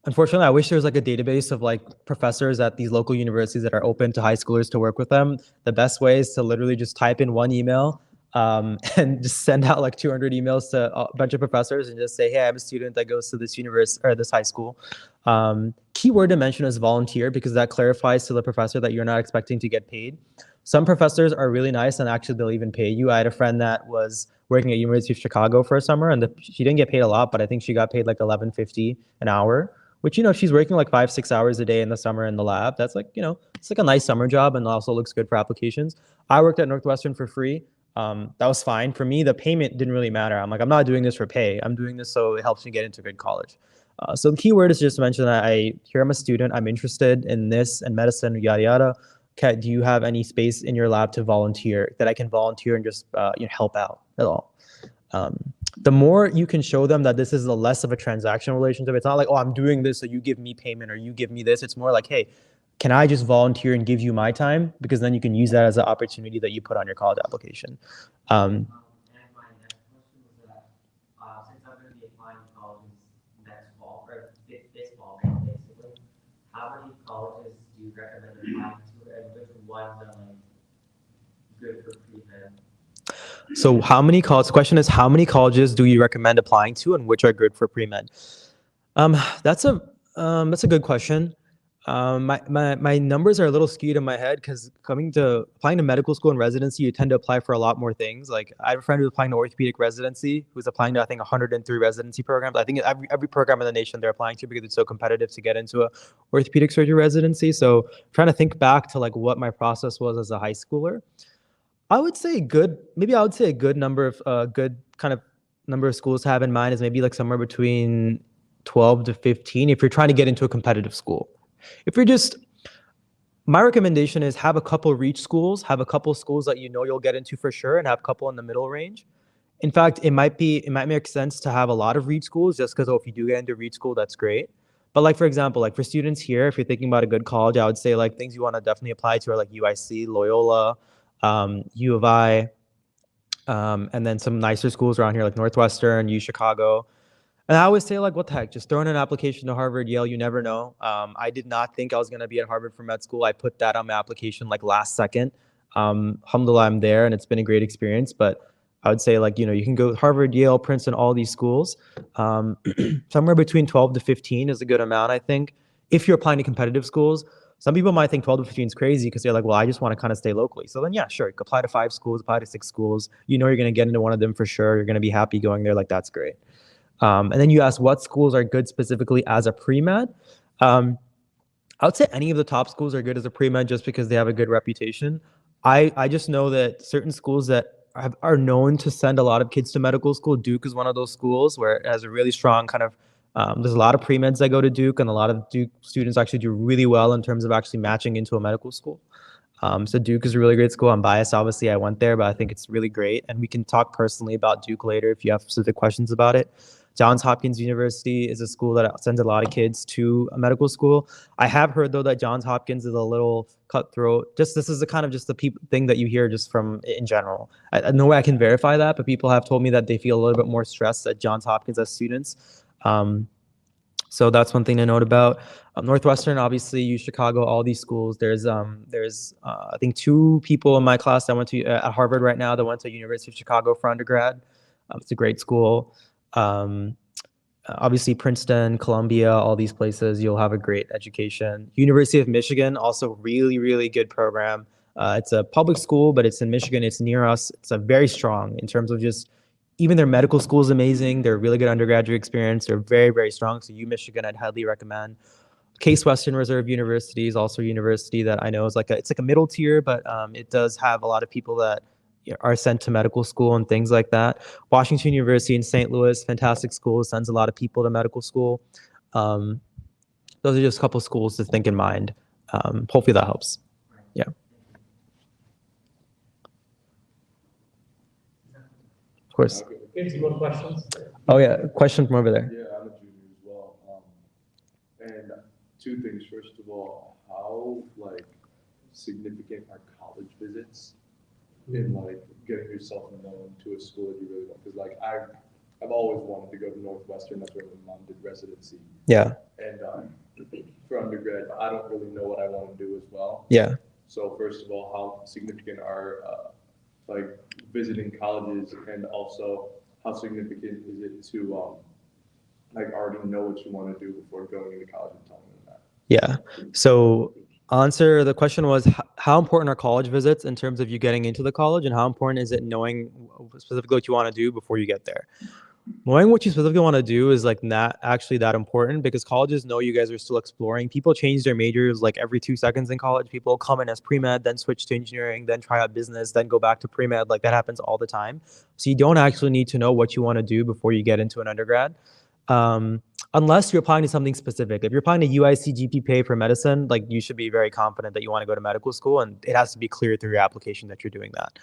unfortunately, I wish there was like a database of like professors at these local universities that are open to high schoolers to work with them. The best way is to literally just type in one email and just send out like 200 emails to a bunch of professors and just say, hey, I'm a student that goes to this university or this high school. Key word to mention is volunteer, because that clarifies to the professor that you're not expecting to get paid. Some professors are really nice and actually they'll even pay you. I had a friend that was working at University of Chicago for a summer, and she didn't get paid a lot, but I think she got paid like $11.50 an hour, which, if she's working like 5-6 hours a day in the summer in the lab, that's like, it's like a nice summer job and also looks good for applications. I worked at Northwestern for free. That was fine. For me, the payment didn't really matter. I'm like, I'm not doing this for pay. I'm doing this so it helps me get into a good college. So the key word is just to mention that here I'm a student, I'm interested in this and medicine, yada, yada. Okay, do you have any space in your lab to volunteer that I can volunteer and just help out at all? The more you can show them that this is a less of a transactional relationship, it's not like, oh, I'm doing this so you give me payment or you give me this. It's more like, hey, can I just volunteer and give you my time? Because then you can use that as an opportunity that you put on your college application. And my next question was that, since I'm going to be applying to colleges next fall, or this fall, basically, how many colleges do you recommend applying to, and which ones are like good for pre-med? So the question is, how many colleges do you recommend applying to and which are good for pre-med? That's a good question. My numbers are a little skewed in my head because applying to medical school and residency, you tend to apply for a lot more things. Like I have a friend who's applying to orthopedic residency, who's applying to, I think, 103 residency programs. I think every program in the nation they're applying to because it's so competitive to get into a orthopedic surgery residency. So I'm trying to think back to like what my process was as a high schooler. I would say a good number of number of schools to have in mind is maybe like somewhere between 12 to 15 if you're trying to get into a competitive school. If you're just, my recommendation is have a couple reach schools, have a couple schools that you'll get into for sure, and have a couple in the middle range. In fact, it might make sense to have a lot of reach schools just because if you do get into reach school, that's great. But like, for example, like for students here, if you're thinking about a good college, I would say like things you want to definitely apply to are like UIC, Loyola, U of I, and then some nicer schools around here like Northwestern, U Chicago. And I always say, like, what the heck, just throw in an application to Harvard, Yale, you never know. I did not think I was going to be at Harvard for med school. I put that on my application like last second. Alhamdulillah, I'm there and it's been a great experience. But I would say like, you can go Harvard, Yale, Princeton, all these schools. Somewhere between 12 to 15 is a good amount, I think, if you're applying to competitive schools. Some people might think 12 to 15 is crazy because they're like, well, I just want to kind of stay locally. So then, yeah, sure. You can apply to 5 schools, apply to 6 schools. You're going to get into one of them for sure. You're going to be happy going there. Like, that's great. And then you ask what schools are good specifically as a pre-med. I would say any of the top schools are good as a pre-med just because they have a good reputation. I just know that certain schools that are known to send a lot of kids to medical school. Duke is one of those schools where it has a really strong kind of, there's a lot of pre-meds that go to Duke, and a lot of Duke students actually do really well in terms of actually matching into a medical school. So Duke is a really great school. I'm biased, obviously. I went there, but I think it's really great. And we can talk personally about Duke later if you have specific questions about it. Johns Hopkins University is a school that sends a lot of kids to a medical school. I have heard, though, that Johns Hopkins is a little cutthroat. This is the kind of just the thing that you hear just from in general. No way I can verify that, but people have told me that they feel a little bit more stressed at Johns Hopkins as students. So that's one thing to note about. Northwestern, obviously, U Chicago, all these schools. There's I think 2 people in my class that went to at Harvard right now that went to University of Chicago for undergrad. It's a great school. Obviously, Princeton, Columbia, all these places, you'll have a great education. University of Michigan, also really, really good program. It's a public school, but it's in Michigan. It's near us. It's a very strong in terms of just even their medical school is amazing. They're really good undergraduate experience. They're very, very strong. So Michigan, I'd highly recommend. Case Western Reserve University is also a university that I know is it's like a middle tier, but it does have a lot of people that are sent to medical school and things like that. Washington University in St. Louis, fantastic school, sends a lot of people to medical school. Those are just a couple schools to think in mind. Hopefully that helps. Yeah. Of course. Okay, some more questions? Oh yeah, question from over there. Yeah, I'm a junior as well. And 2 things. First of all, how significant are college visits in like getting yourself known to a school that you really want? Because like I've always wanted to go to Northwestern. That's where my mom did residency. Yeah. And for undergrad, I don't really know what I want to do as well. Yeah. So first of all, how significant are like visiting colleges, and also how significant is it to like already know what you want to do before going into college and telling them that? Yeah. So answer the question was how important are college visits in terms of you getting into the college, and how important is it knowing specifically what you want to do before you get there? Knowing what you specifically want to do is like not actually that important, because colleges know you guys are still exploring. People change their majors like every 2 seconds in college. People come in as pre-med, then switch to engineering, then try out business, then go back to pre-med. Like that happens all the time. So you don't actually need to know what you want to do before you get into an undergrad. Unless you're applying to something specific. If you're applying to UIC GPPA for medicine, like you should be very confident that you want to go to medical school, and it has to be clear through your application that you're doing that.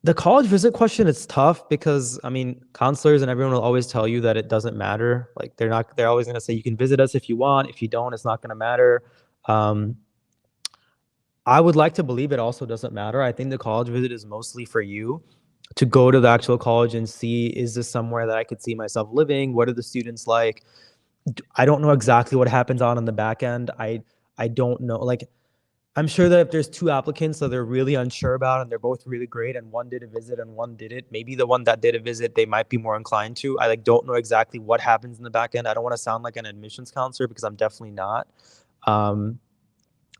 The college visit question is tough because, I mean, counselors and everyone will always tell you that it doesn't matter. Like they're always going to say you can visit us if you want. If you don't, it's not going to matter. I would like to believe it also doesn't matter. I think the college visit is mostly for you to go to the actual college and see, is this somewhere that I could see myself living? What are the students like? I don't know exactly what happens on the back end. I don't know. Like, I'm sure that if there's 2 applicants that they're really unsure about and they're both really great and one did a visit and one didn't, maybe the one that did a visit, they might be more inclined to. I like don't know exactly what happens in the back end. I don't want to sound like an admissions counselor because I'm definitely not.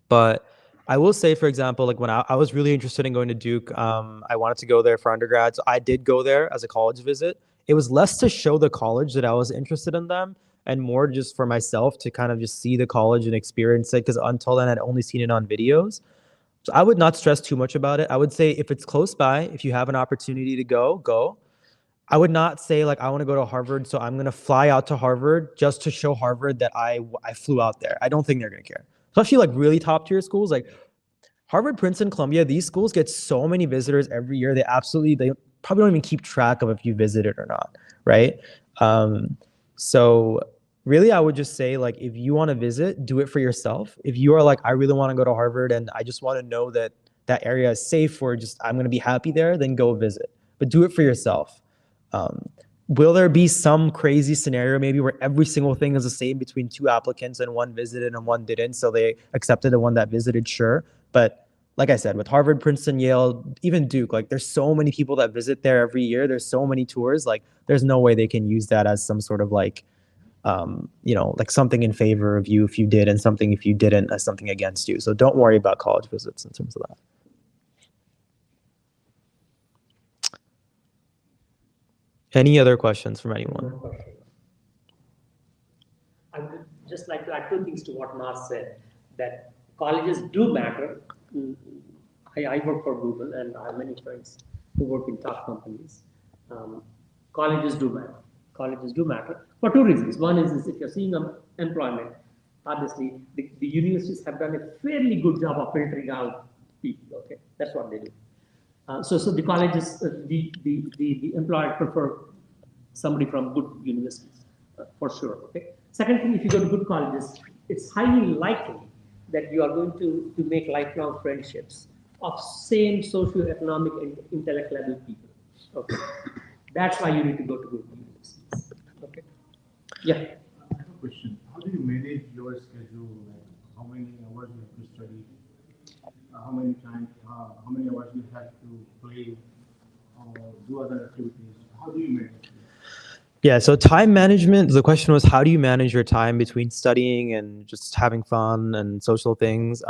But I will say, for example, like when I was really interested in going to Duke, I wanted to go there for undergrad. So I did go there as a college visit. It was less to show the college that I was interested in them, and more just for myself to kind of just see the college and experience it, because until then I'd only seen it on videos. So I would not stress too much about it. I would say if it's close by, if you have an opportunity to go. I would not say like I want to go to Harvard, so I'm going to fly out to Harvard just to show Harvard that I flew out there. I don't think they're going to care. Especially like really top tier schools like Harvard, Princeton, Columbia. These schools get so many visitors every year. They probably don't even keep track of if you visited or not, right? So really, I would just say, like, if you want to visit, do it for yourself. If you are like, I really want to go to Harvard and I just want to know that that area is safe, or just I'm going to be happy there, then go visit. But do it for yourself. Will there be some crazy scenario maybe where every single thing is the same between 2 applicants and one visited and one didn't, so they accepted the one that visited? Sure. But like I said, with Harvard, Princeton, Yale, even Duke, like there's so many people that visit there every year. There's so many tours. Like there's no way they can use that as some sort of like, like something in favor of you if you did, and something if you didn't as something against you. So don't worry about college visits in terms of that. Any other questions from anyone? I would just like to add 2 things to what Maaz said, that colleges do matter. I work for Google and I have many friends who work in top companies. Colleges do matter. Colleges do matter for 2 reasons. One is if you're seeing employment, obviously the universities have done a fairly good job of filtering out people. Okay, that's what they do. So the colleges, the employer prefer somebody from good universities for sure. Okay. Secondly, if you go to good colleges, it's highly likely that you are going to make lifelong friendships of same socioeconomic and intellect level people. Okay. That's why you need to go to good universities. Okay. Yeah. I have a question. How do you manage your schedule? Like how many hours you have to study? How many hours you have to play or do other activities? How do you manage it? Yeah, so time management, the question was, how do you manage your time between studying and just having fun and social things?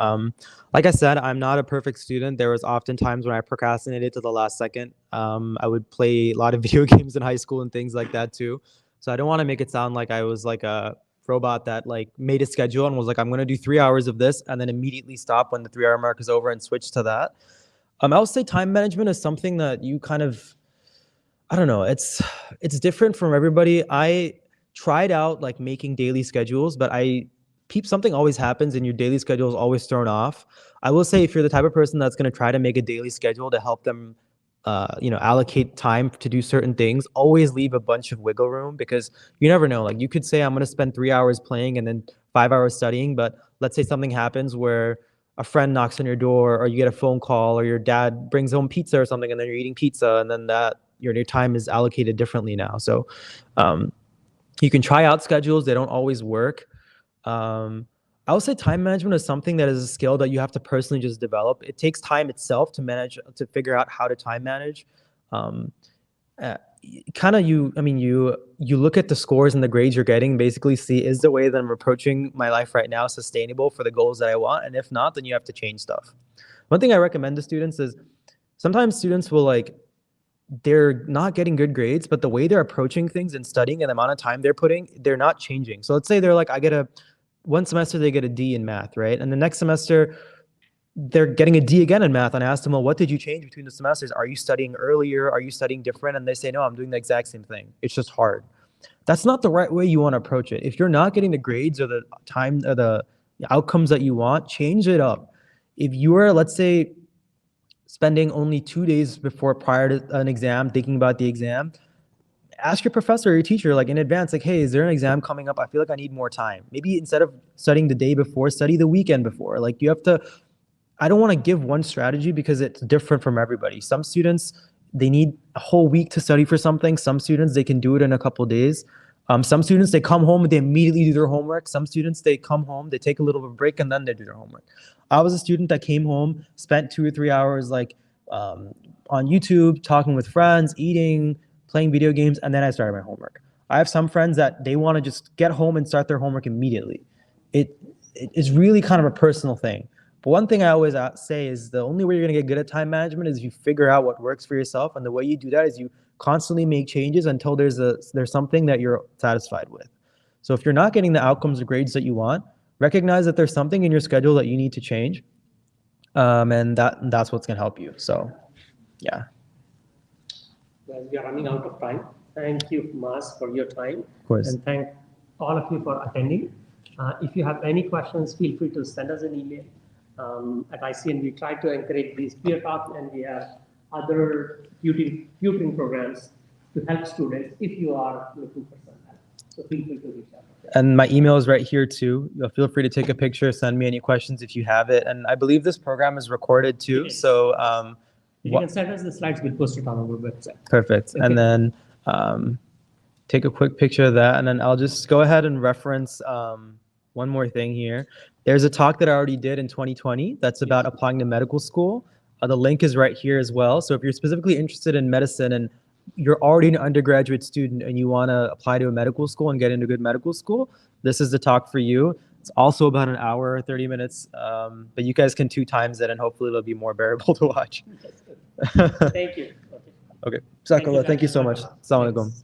Like I said, I'm not a perfect student. There was often times when I procrastinated to the last second. I would play a lot of video games in high school and things like that too. So I don't want to make it sound like I was like a robot that like made a schedule and was like, I'm going to do 3 hours of this and then immediately stop when the 3 hour mark is over and switch to that. I would say time management is something that you kind of, I don't know, it's different from everybody. I tried out like making daily schedules, but something always happens and your daily schedule is always thrown off. I will say if you're the type of person that's going to try to make a daily schedule to help them allocate time to do certain things, always leave a bunch of wiggle room, because you never know. Like you could say, I'm going to spend 3 hours playing and then 5 hours studying, but let's say something happens where a friend knocks on your door, or you get a phone call, or your dad brings home pizza or something, and then you're eating pizza, and then that your time is allocated differently now. So you can try out schedules. They don't always work. I would say time management is something that is a skill that you have to personally just develop. It takes time itself to manage, to figure out how to time manage. You look at the scores and the grades you're getting, basically see, is the way that I'm approaching my life right now sustainable for the goals that I want? And if not, then you have to change stuff. One thing I recommend to students is sometimes students will they're not getting good grades, but the way they're approaching things and studying and the amount of time they're putting, they're not changing. So let's say they're one semester they get a D in math, right? And the next semester they're getting a D again in math. And I asked them, well, what did you change between the semesters? Are you studying earlier? Are you studying different? And they say, no, I'm doing the exact same thing. It's just hard. That's not the right way you want to approach it. If you're not getting the grades or the time or the outcomes that you want, change it up. If you are, let's say, spending only 2 days prior to an exam, thinking about the exam, ask your professor or your teacher in advance, hey, is there an exam coming up? I feel like I need more time. Maybe instead of studying the day before, study the weekend before. You have to, I don't want to give one strategy because it's different from everybody. Some students, they need a whole week to study for something. Some students, they can do it in a couple of days. Some students, they come home and they immediately do their homework. Some students, they come home, they take a little bit of a break, and then they do their homework. I was a student that came home, spent 2 or 3 hours on YouTube, talking with friends, eating, playing video games, and then I started my homework. I have some friends that they want to just get home and start their homework immediately. It's really kind of a personal thing. But one thing I always say is the only way you're going to get good at time management is if you figure out what works for yourself. And the way you do that is you constantly make changes until there's something that you're satisfied with. So if you're not getting the outcomes or grades that you want, recognize that there's something in your schedule that you need to change. And that's what's going to help you. So, yeah. Well, we are running out of time. Thank you, Maaz, for your time. Of course. And thank all of you for attending. If you have any questions, feel free to send us an email. At ICN, we try to encourage these peer talks, and we have other tutoring programs to help students if you are looking for some help. So feel free to reach out. And my email is right here too. Feel free to take a picture, send me any questions if you have it. And I believe this program is recorded too. So you can send us the slides, we'll post it on our website. Perfect. Okay. And then take a quick picture of that. And then I'll just go ahead and reference one more thing here. There's a talk that I already did in 2020 that's about applying to medical school. The link is right here as well. So if you're specifically interested in medicine and you're already an undergraduate student and you want to apply to a medical school and get into good medical school, this is the talk for you. It's also about an hour or 30 minutes, but you guys can 2 times it and hopefully it'll be more bearable to watch. Thank you. Okay. Thank you so much. Assalamu alaikum.